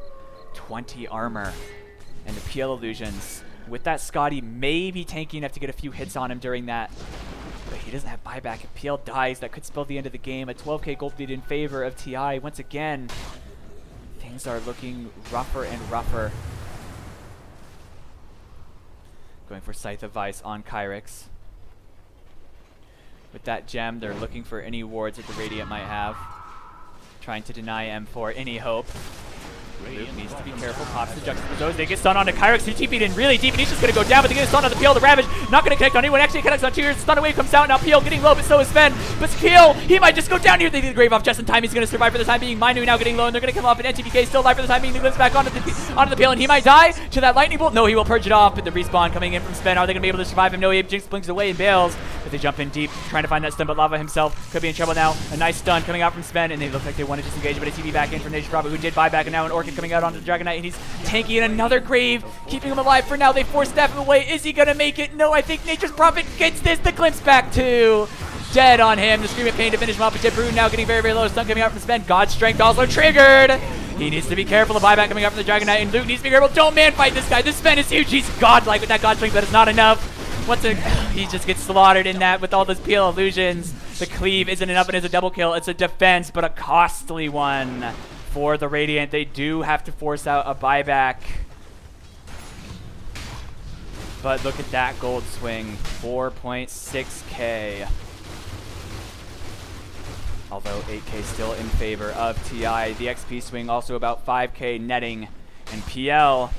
20 armor. And the PL illusions. With that Scotty maybe tanky enough to get a few hits on him during that. But he doesn't have buyback. If PL dies, that could spell the end of the game. A 12k gold lead in favor of TI. Once again, things are looking rougher and rougher. Going for Scythe of Vice on Kyrix. With that gem, they're looking for any wards that the Radiant might have. Trying to deny M4 any hope. Luke needs to be careful. Pops the Juxtaposed. They get stunned onto Kyrix, who TP'd in really deep, and he's just going to go down, but they get stunned on the PL. The Ravage not going to connect on anyone. Actually connects on 2 years. The stun wave comes out. Now PL getting low, but so is Sven. But PL, he might just go down here. They do the Grave off just in time. He's going to survive for the time being. Minu now getting low, and they're going to come up, and NTPK still alive for the time being. He lives back onto the PL, and he might die to that lightning bolt. No, he will purge it off, but the respawn coming in from Sven. Are they going to be able to survive him? No, he Jinx blinks away and bails. But they jump in deep, trying to find that stun, but Lava himself could be in trouble now. A nice stun coming out from Sven, and they look like they want to disengage, but a TV back in from Nature's Prophet, who did buy back, and now an Orchid coming out onto the Dragon Knight, and he's tanky in another grave, keeping him alive for now. They force staff him away. Is he gonna make it? No, I think Nature's Prophet gets this. The glimpse back too. dead on him. The Scream of Pain to finish him off, but Debruin now getting very, very low. Stun coming out from Sven. God's Strength also triggered. He needs to be careful. The buyback coming out from the Dragon Knight, and Luke needs to be careful. Don't man fight this guy. This Sven is huge. He's godlike with that God Strength, but it's not enough. He just gets slaughtered in that with all those PL illusions. The cleave isn't enough, and it's a double kill. It's a defense, but a costly one for the Radiant. They do have to force out a buyback. But look at that gold swing, 4.6k. Although 8k still in favor of TI. The XP swing also about 5k netting. And PL,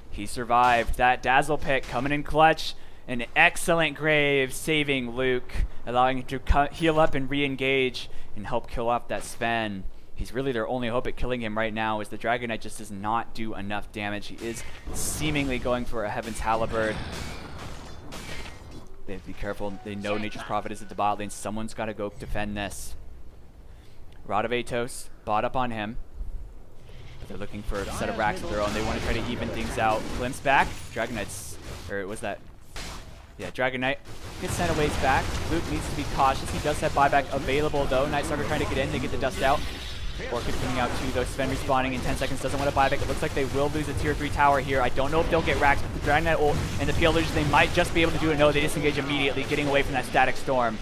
he survived. That Dazzle pick coming in clutch. An excellent grave saving Luke, allowing him to heal up and re-engage and help kill off that Sven. He's really their only hope at killing him right now, as the Dragon Knight just does not do enough damage. He is seemingly going for a Heaven's Halberd. They have to be careful. They know Nature's Prophet is at the bot lane. Someone's got to go defend this. Rod of Atos, bot up on him. But they're looking for a set of racks of their own. They want to try to even things out. Glimpse back. Dragon Knight's, or was that? Yeah, Dragon Knight gets sent a ways back. Luke needs to be cautious. He does have buyback available though. Night Stalker trying to get in. They get the dust out. Orchid coming out too though. Sven respawning in 10 seconds. Doesn't want to buyback. It looks like they will lose a tier 3 tower here. I don't know if they'll get racked, but the Dragon Knight ult and the PL illusions, they might just be able to do it. No, they disengage immediately, getting away from that static storm.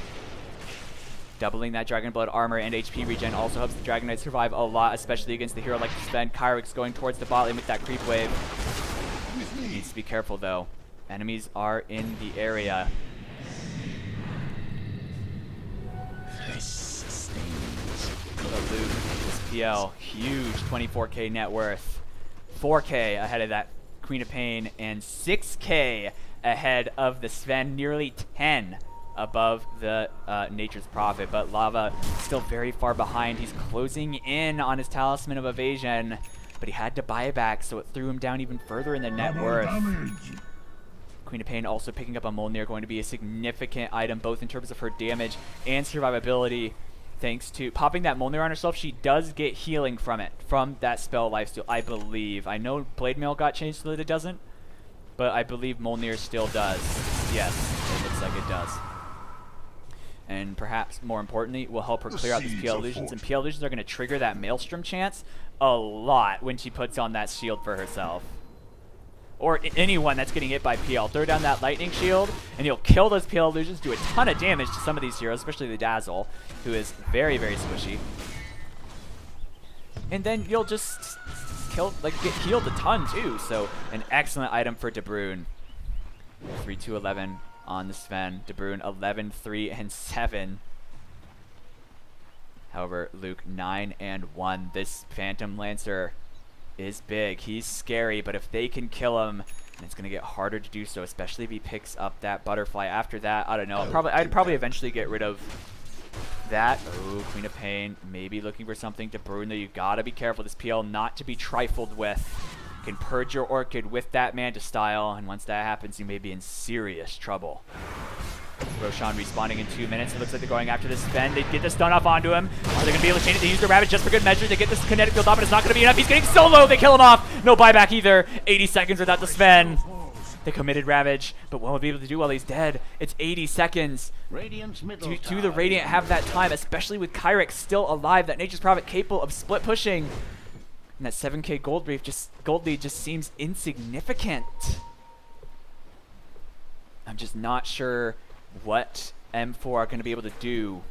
Doubling that Dragon Blood armor and HP regen also helps the Dragon Knight survive a lot, especially against the hero like Sven. Kyrix going towards the bot lane with that creep wave. Needs to be careful though. Enemies are in the area. Luke, this PL, huge 24k net worth. 4k ahead of that Queen of Pain, and 6k ahead of the Sven, nearly 10 above the Nature's Prophet. But Lava still very far behind. He's closing in on his Talisman of Evasion, but he had to buy back, so it threw him down even further in the net worth. Queen of Pain also picking up a Mjolnir, going to be a significant item, both in terms of her damage and survivability. Thanks to popping that Mjolnir on herself, she does get healing from it, from that spell lifesteal, I believe. I know Blade Mail got changed so that it doesn't, but I believe Mjolnir still does. Yes, it looks like it does. And perhaps more importantly, will help her clear out these PL illusions, and PL illusions are going to trigger that Maelstrom chance a lot when she puts on that shield for herself. Or anyone that's getting hit by PL. Throw down that lightning shield, and you'll kill those PL illusions, do a ton of damage to some of these heroes, especially the Dazzle, who is very, very squishy. And then you'll just get healed a ton too. So an excellent item for Debruin. 3-2-11 on the Sven. Debruin 11-3 and 7. However, Luke 9-1. This Phantom Lancer is big. He's scary, but if they can kill him, and it's going to get harder to do so, especially if he picks up that butterfly. After that, I don't know. I'd probably eventually get rid of that. Oh, Queen of Pain, maybe looking for something to burn though. You got to be careful. This PL not to be trifled with. You can purge your Orchid with that Manta style, and once that happens, you may be in serious trouble. Roshan respawning in 2 minutes. It looks like they're going after this Sven. They get the stun off onto him. Are they going to be able to chain it? They use the Ravage just for good measure. They get this kinetic field off, but it's not going to be enough. He's getting so low. They kill him off. No buyback either. 80 seconds without the Sven. They committed Ravage, but what will be able to do while he's dead? It's 80 seconds. Do the Radiant have that time, especially with Kyrix still alive? That Nature's Prophet capable of split pushing. And that 7k gold lead just seems insignificant. I'm just not sure what M4 are going to be able to do.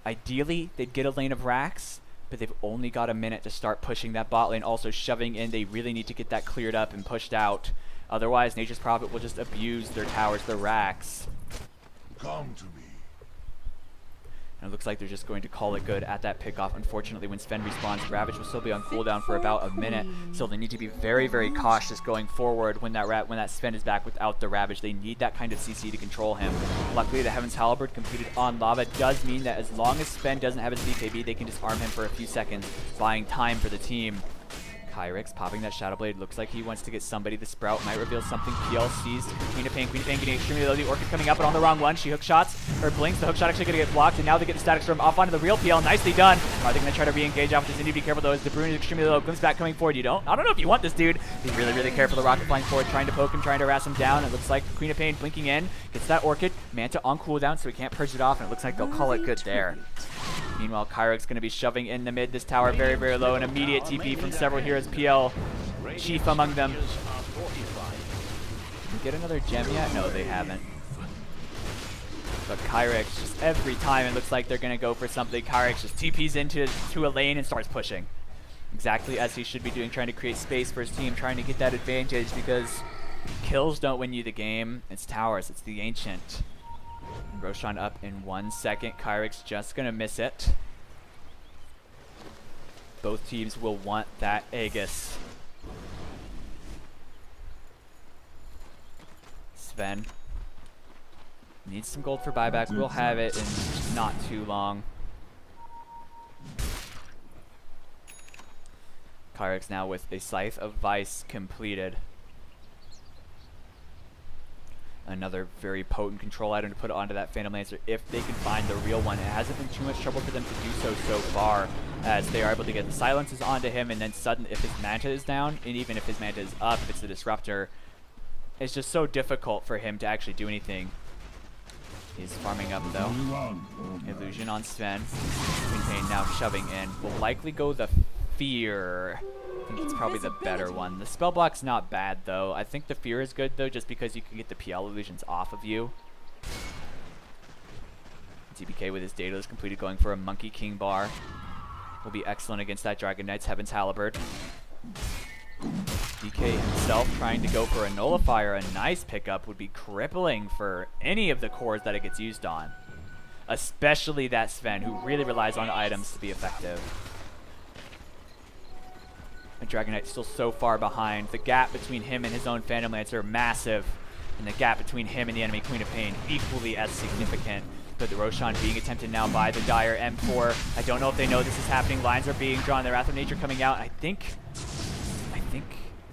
Ideally, they'd get a lane of racks, but they've only got a minute to start pushing that bot lane, also shoving in. They really need to get that cleared up and pushed out. Otherwise, Nature's Prophet will just abuse their towers, their racks. Come to me. And it looks like they're just going to call it good at that pickoff. Unfortunately, when Sven respawns, Ravage will still be on cooldown for about a minute. So they need to be very, very cautious going forward when that Sven is back without the Ravage. They need that kind of CC to control him. Luckily, the Heaven's Halberd completed on Lava does mean that as long as Sven doesn't have his BKB, they can disarm him for a few seconds, buying time for the team. Kyrix popping that Shadow Blade. Looks like he wants to get somebody. The Sprout might reveal something. PL sees Queen of Pain. Queen of Pain getting extremely low. The Orchid coming up, but on the wrong one. She hook shots, or blinks. The hook shot actually going to get blocked, and now they get the Static Storm off onto the real PL. Nicely done. Are they going to try to re-engage off this? Need to be careful though, as De Bruyne is extremely low. Glimpse back coming forward. I don't know if you want this dude. Be really, really careful. The Rocket flying forward, trying to poke him, trying to harass him down. It looks like Queen of Pain blinking in. Gets that Orchid. Manta on cooldown, so he can't purge it off, and it looks like they'll call it good there. Meanwhile, Kyrix going to be shoving in the mid. This tower very, very low. An immediate TP from several heroes. PL chief among them. Did we get another gem yet? No, they haven't. But Kyrix, just every time it looks like they're going to go for something, Kyrix just TPs into a lane and starts pushing. Exactly as he should be doing, trying to create space for his team, trying to get that advantage, because kills don't win you the game. It's towers. It's the Ancient. And Roshan up in 1 second. Kyrix just going to miss it. Both teams will want that Aegis. Sven needs some gold for buyback. We'll have it in not too long. Kyrix now with a Scythe of Vice completed. Another very potent control item to put onto that Phantom Lancer if they can find the real one. It hasn't been too much trouble for them to do so far, as they are able to get the silences onto him, and then sudden if his Manta is down, and even if his Manta is up, if it's the Disruptor, it's just so difficult for him to actually do anything. He's farming up though. Illusion on Sven. Queen Pain now shoving in. Will likely go the Fear. I think it's probably the better one. The spell block's not bad though. I think the Fear is good though, just because you can get the PL illusions off of you. DBK with his Daedalus completed, going for a Monkey King bar. Will be excellent against that Dragon Knight's Heaven's Halberd. DK himself trying to go for a Nullifier. A nice pickup would be crippling for any of the cores that it gets used on. Especially that Sven, who really relies on items to be effective. And Dragon Knight still so far behind. The gap between him and his own Phantom Lancer massive. And the gap between him and the enemy Queen of Pain equally as significant. But the Roshan being attempted now by the Dire M4. I don't know if they know this is happening. Lines are being drawn. The Wrath of Nature coming out. I think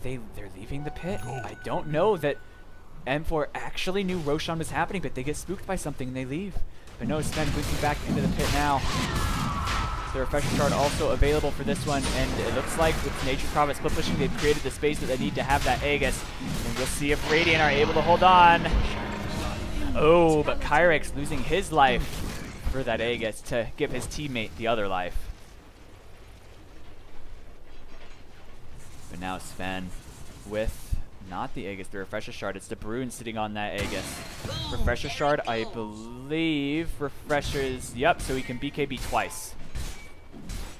they're leaving the pit. I don't know that M4 actually knew Roshan was happening, but they get spooked by something and they leave. But no, Sven blinking back into the pit now. The Refresher Shard also available for this one, and it looks like with Nature's Prophet split pushing, they've created the space that they need to have that Aegis. And we'll see if Radiant are able to hold on. Oh, but Kyrix losing his life for that Aegis to give his teammate the other life. But now Sven with not the Aegis, the Refresher Shard. It's De Bruyne sitting on that Aegis. Refresher Shard, I believe, refreshes, yep, so he can BKB twice.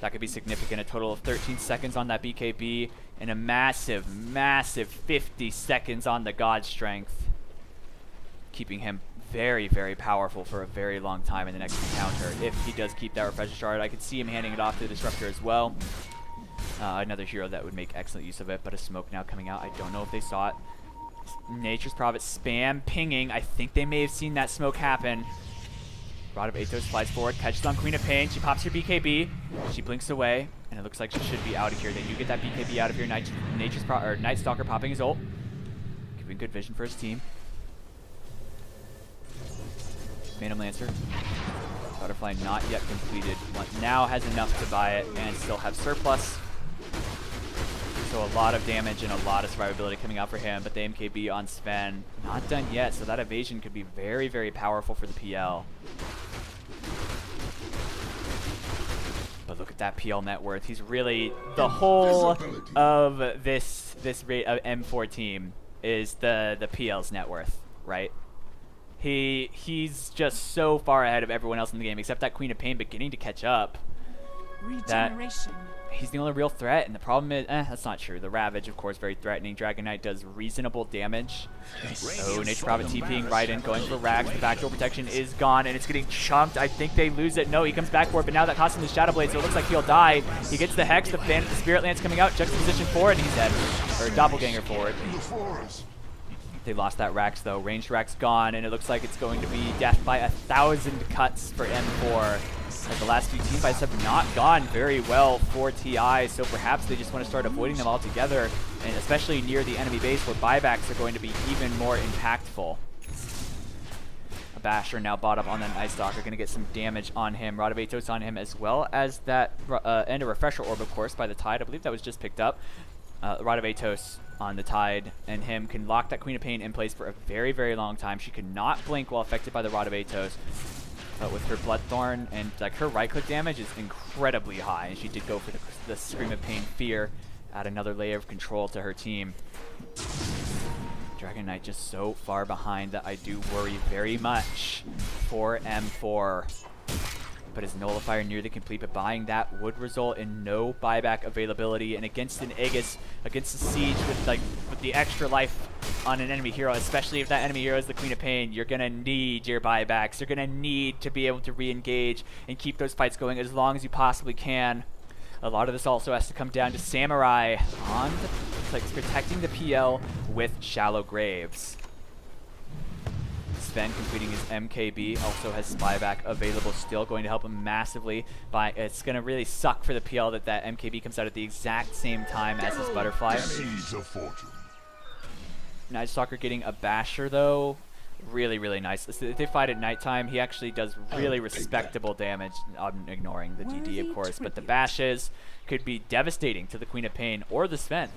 That could be significant. A total of 13 seconds on that BKB and a massive, massive 50 seconds on the God Strength. Keeping him very, very powerful for a very long time in the next encounter. If he does keep that Refresher Shard, I could see him handing it off to the Disruptor as well. Another hero that would make excellent use of it, but a smoke now coming out. I don't know if they saw it. Nature's Prophet spam pinging. I think they may have seen that smoke happen. Rod of Athos flies forward, catches on Queen of Pain. She pops her BKB. She blinks away, and it looks like she should be out of here. They do get that BKB out of here. Night Stalker popping his ult. Giving good vision for his team. Phantom Lancer. Butterfly not yet completed. One now has enough to buy it and still have surplus. So a lot of damage and a lot of survivability coming out for him, but the MKB on Sven not done yet, so that evasion could be very, very powerful for the PL. But look at that PL net worth. He's really the whole of this M4 team is the PL's net worth, right? He's just so far ahead of everyone else in the game, except that Queen of Pain beginning to catch up. Regeneration. He's the only real threat, and the problem is, that's not true. The Ravage, of course, very threatening. Dragon Knight does reasonable damage. Oh, Nature's Prophet TPing right in, going for Rags. The backdoor protection is gone, and it's getting chunked. I think they lose it. No, he comes back for it, but now that costs him the Shadow Blade, so it looks like he'll die. He gets the Hex, the Spirit Lance coming out, juxtaposition forward, and he's dead. Or Doppelganger forward. They lost that Rax, though. Ranged Rax gone, and it looks like it's going to be death by 1,000 cuts for M4. Like the last few team fights have not gone very well for TI, so perhaps they just want to start avoiding them altogether, and especially near the enemy base where buybacks are going to be even more impactful. A Basher now bought up on the Night Stalker, going to get some damage on him. Rod of Atos on him, as well as that and a Refresher Orb, of course, by the Tide. I believe that was just picked up. Rod of Atos on the Tide, and him can lock that Queen of Pain in place for a very, very long time. She cannot blink while affected by the Rod of Atos. But with her Bloodthorn and like her right-click damage is incredibly high, and she did go for the Scream of Pain Fear, add another layer of control to her team. Dragon Knight just so far behind that I do worry very much for M4. But his Nullifier nearly complete, but buying that would result in no buyback availability, and against an Aegis, against a Siege with the extra life on an enemy hero, especially if that enemy hero is the Queen of Pain, you're gonna need your buybacks. You're gonna need to be able to re-engage and keep those fights going as long as you possibly can. A lot of this also has to come down to Samurai on protecting the PL with Shallow Graves. Sven completing his MKB, also has Spyback available still, going to help him massively. But it's going to really suck for the PL that MKB comes out at the exact same time as his Butterfly. Night Stalker getting a Basher though, really, really nice. If they fight at nighttime, he actually does really respectable damage. I'm ignoring the DD, of course, but the Bashes could be devastating to the Queen of Pain or the Sven.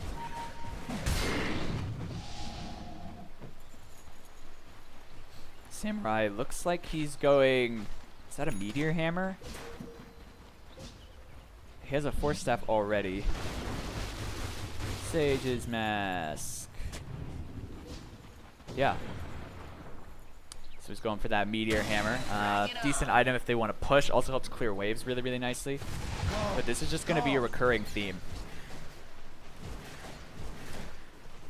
Samurai looks like he's going... Is that a Meteor Hammer? He has a Force Staff already. Sage's Mask. Yeah. So he's going for that Meteor Hammer. Decent item if they want to push. Also helps clear waves really, really nicely. But this is just going to be a recurring theme.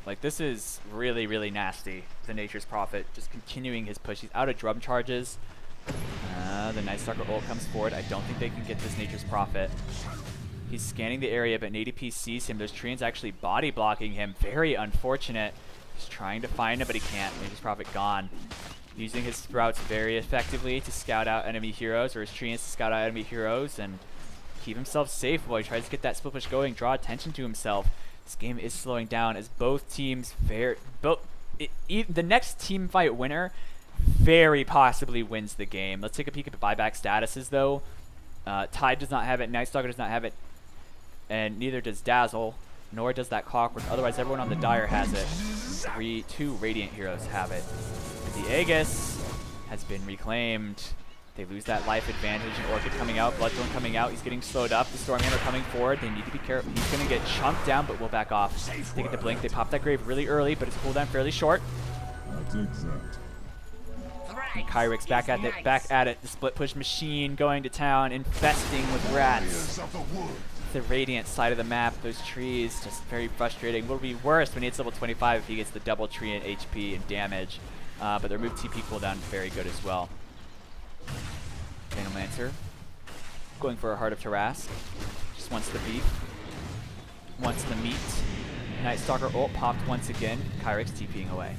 Like, this is really, really nasty. The Nature's Prophet just continuing his push. He's out of drum charges. The Night Stalker ult comes forward. I don't think they can get this Nature's Prophet. He's scanning the area, but an ADP sees him. There's Treants actually body blocking him. Very unfortunate. He's trying to find him, but he can't. Nature's Prophet gone. Using his Sprouts very effectively to scout out enemy heroes, or his Treants to scout out enemy heroes, and keep himself safe while he tries to get that split push going, draw attention to himself. This game is slowing down as both teams the next team fight winner very possibly wins the game. Let's take a peek at the buyback statuses though. Tide does not have it, Night Stalker does not have it, and neither does Dazzle, nor does that Clockwork. Otherwise everyone on the Dire has it. Two Radiant heroes have it. But the Aegis has been reclaimed. They lose that life advantage, and Orchid coming out, Bloodthorn coming out, he's getting slowed up, the Stormhammer coming forward, they need to be careful, he's going to get chunked down, but will back off. They get the blink, they pop that grave really early, but it's cooldown fairly short. And Kyrix back at it, the split push machine going to town, infesting with rats. The Radiant side of the map, those trees, just very frustrating. Will be worse when he hits level 25 if he gets the double tree and HP and damage, but their move TP cooldown very good as well. Venomancer going for a Heart of Tarrasque. Just wants the beef. Wants the meat. Night Stalker ult popped once again. Kyrix TPing away.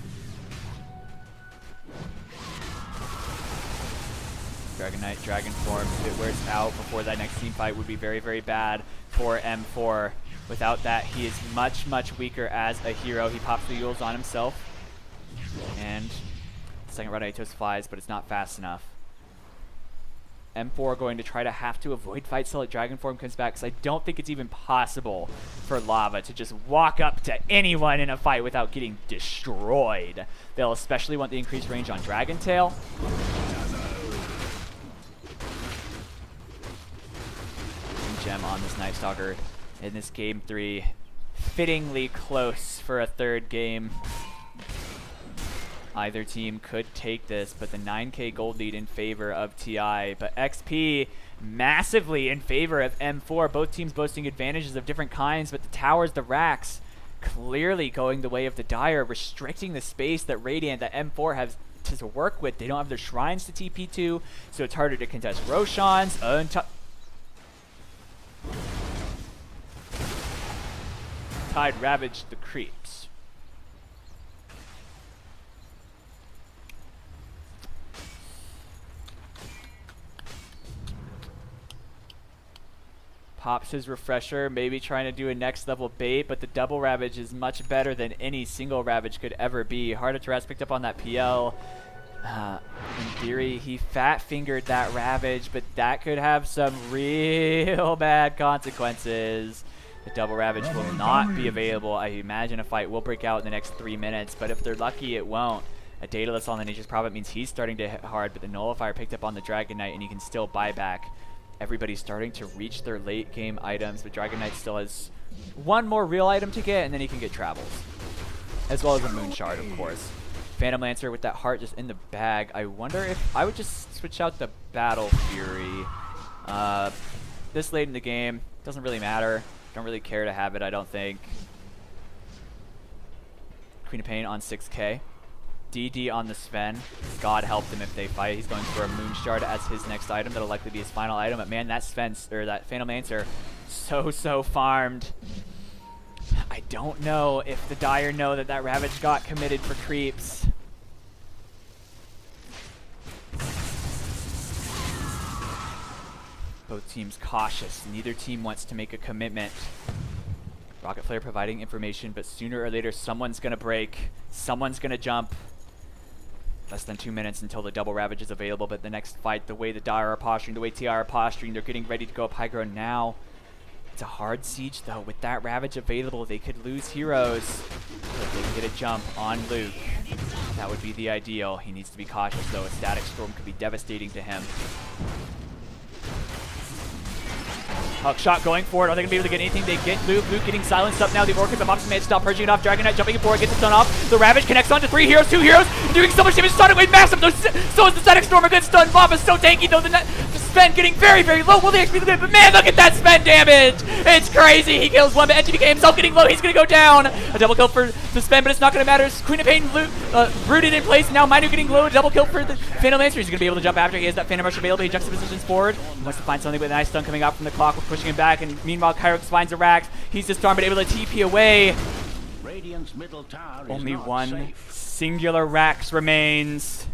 Dragon Knight, Dragon Form. If it wears out before that next team fight would be very, very bad for M4. Without that, he is much, much weaker as a hero. He pops the Yules on himself. And second round Atos flies, but it's not fast enough. M4 going to try to have to avoid fights till Dragon Form comes back, because I don't think it's even possible for Lava to just walk up to anyone in a fight without getting destroyed. They'll especially want the increased range on Dragon Tail. Gem on this Night Stalker in this game 3. Fittingly close for a third game. Either team could take this, but the 9k gold lead in favor of TI. But XP massively in favor of M4. Both teams boasting advantages of different kinds, but the towers, the racks, clearly going the way of the Dire, restricting the space that Radiant, that M4 has to work with. They don't have their shrines to TP to, so it's harder to contest Roshans. Tide ravaged the creeps. pops his refresher, maybe trying to do a next level bait, but the double Ravage is much better than any single Ravage could ever be. Heart to Rest picked up on that PL. In theory, he fat fingered that Ravage, but that could have some real bad consequences. The double Ravage will not be available. I imagine a fight will break out in the next 3 minutes, but if they're lucky, it won't. A Daedalus on the Nature's Prophet means he's starting to hit hard, but the Nullifier picked up on the Dragon Knight, and he can still buy back. Everybody's starting to reach their late game items, but Dragon Knight still has one more real item to get, and then he can get Travels. As well as a Moon Shard, of course. Phantom Lancer with that heart just in the bag. I wonder if I would just switch out the Battle Fury. This late in the game, doesn't really matter. Don't really care to have it, I don't think. Queen of Pain on 6k. DD on the Sven. God help them if they fight. He's going for a Moon Shard as his next item. That'll likely be his final item. But man, that Sven, or that Phantom Lancer, so farmed. I don't know if the Dire know that that Ravage got committed for creeps. Both teams cautious. Neither team wants to make a commitment. Rocket Flare providing information, but sooner or later someone's going to break. Someone's going to jump. Less than 2 minutes until the double Ravage is available, but the next fight, the way the Dire are posturing, the way TI are posturing, they're getting ready to go up high ground now. It's a hard siege, though. With that Ravage available, they could lose heroes. But if they can get a jump on Luke, that would be the ideal. He needs to be cautious, though. A Static Storm could be devastating to him. Huck shot going for it. Are they going to be able to get anything? They get Luke. Luke getting silenced up now. The Orchid, the Mops man stop purging it off. Dragon Knight jumping forward, gets it done off. The Ravage connects onto 3 heroes, 2 heroes, doing so much damage. Sonic Wave massive, though. So is the Static Storm. A good stun. Lava's so tanky, though. The Sven getting very low. Will the XP look good? But man, look at that Sven damage. It's crazy. He kills one, but NGBK himself getting low. He's going to go down. A double kill for the Sven, but it's not going to matter. Queen of Pain rooted in place. Now Minu getting low. Double kill for the Phantom Lancer. He's going to be able to jump after. He has that Phantom Rush available. He juxtapositions forward. He wants to find something with a nice stun coming out from the clock. We're pushing him back, and meanwhile, Kyrox finds a Rax. He's disarmed, but able to TP away. Radiant's middle tower is Only not one safe. singular Rax remains.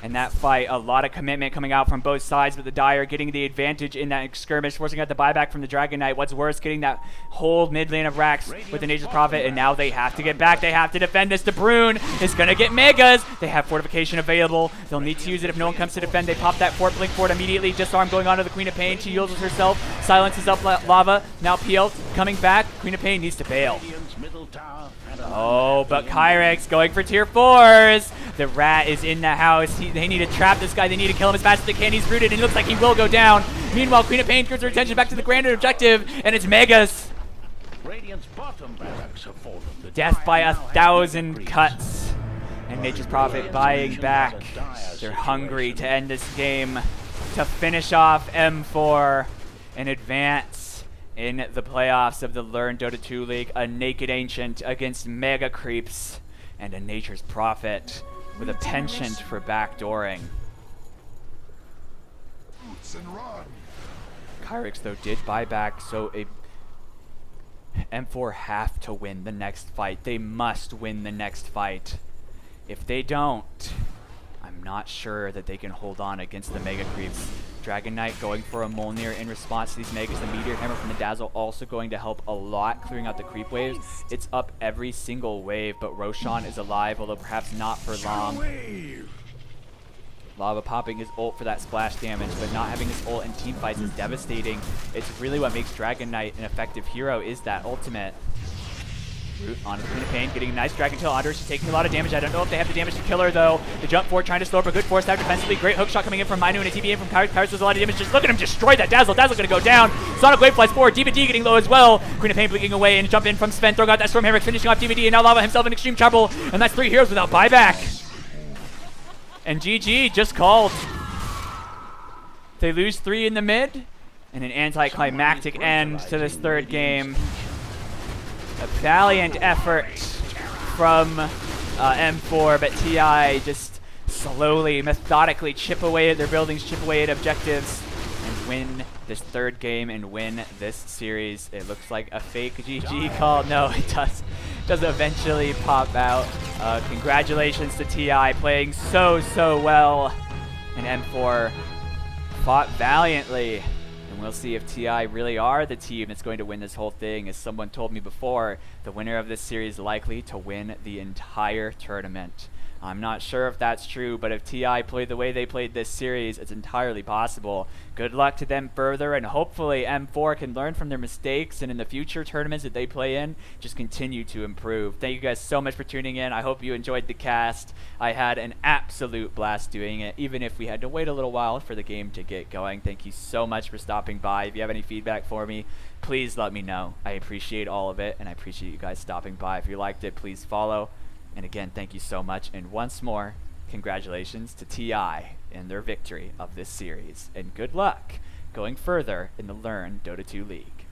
And that fight, a lot of commitment coming out from both sides, but the Dire getting the advantage in that skirmish, forcing out the buyback from the Dragon Knight. What's worse, getting that whole mid lane of Rax with the Nature's Prophet, and now they have to get back. They have to defend this. De Bruyne is going to get Megas. They have Fortification available. They'll need to use it if no one comes to defend. They pop that Fort Blink Fort immediately. Disarm going on to the Queen of Pain. She yields herself, silences up Lava. Now PL coming back. Queen of Pain needs to bail. Radiant's middle tower had a Oh, but Kyrex going for tier 4s. The Rat is in the house. They need to trap this guy. They need to kill him as fast as they can. He's rooted, and it looks like he will go down. Meanwhile, Queen of Pain turns her attention back to the grander objective, and it's Megas. Radiant's bottom barracks have fallen. The Death Dire by now have 1,000 increased. cuts. And Nature's Prophet buying back. They're hungry to end this game, to finish off M4 and advance in the playoffs of the Learn Dota 2 League. A Naked Ancient against Mega Creeps, and a Nature's Prophet with a penchant for backdooring. Boots and run. Kyrex, though, did buy back, so M4 have to win the next fight. They must win the next fight. If they don't, I'm not sure that they can hold on against the Mega Creeps. Dragon Knight going for a Mjolnir in response to these Megas. The Meteor Hammer from the Dazzle also going to help a lot, clearing out the creep waves. It's up every single wave, but Roshan is alive, although perhaps not for long. Wave. Lava popping his ult for that splash damage, but not having his ult in team fights is devastating. It's really what makes Dragon Knight an effective hero, is that ultimate. Root on Queen of Pain, getting a nice Dragon kill on her. She's taking a lot of damage. I don't know if they have the damage to kill her, though. The jump forward trying to slow up a good force out defensively. Great hook shot coming in from Minu and a TB in from Kyros. Kyros does a lot of damage. Just look at him destroy that Dazzle. Dazzle going to go down. Sonic Wave flies forward. DVD getting low as well. Queen of Pain blinking away and jump in from Sven. Throwing out that Storm Hammer, finishing off DVD, and now Lava himself in extreme trouble. And that's 3 heroes without buyback. And GG just called. They lose 3 in the mid, and an anticlimactic end to this third game. A valiant effort from M4, but TI just slowly, methodically chip away at their buildings, chip away at objectives, and win this third game and win this series. It looks like a fake GG call. No, it does eventually pop out. Congratulations to TI, playing so well, and M4 fought valiantly And we'll see if TI really are the team that's going to win this whole thing. As someone told me before, the winner of this series is likely to win the entire tournament. I'm not sure if that's true, but if TI play the way they played this series, it's entirely possible. Good luck to them further, and hopefully M4 can learn from their mistakes, and in the future tournaments that they play in, just continue to improve. Thank you guys so much for tuning in. I hope you enjoyed the cast. I had an absolute blast doing it, even if we had to wait a little while for the game to get going. Thank you so much for stopping by. If you have any feedback for me, please let me know. I appreciate all of it, and I appreciate you guys stopping by. If you liked it, please follow. And again, thank you so much. And once more, congratulations to TI in their victory of this series. And good luck going further in the Learn Dota 2 League.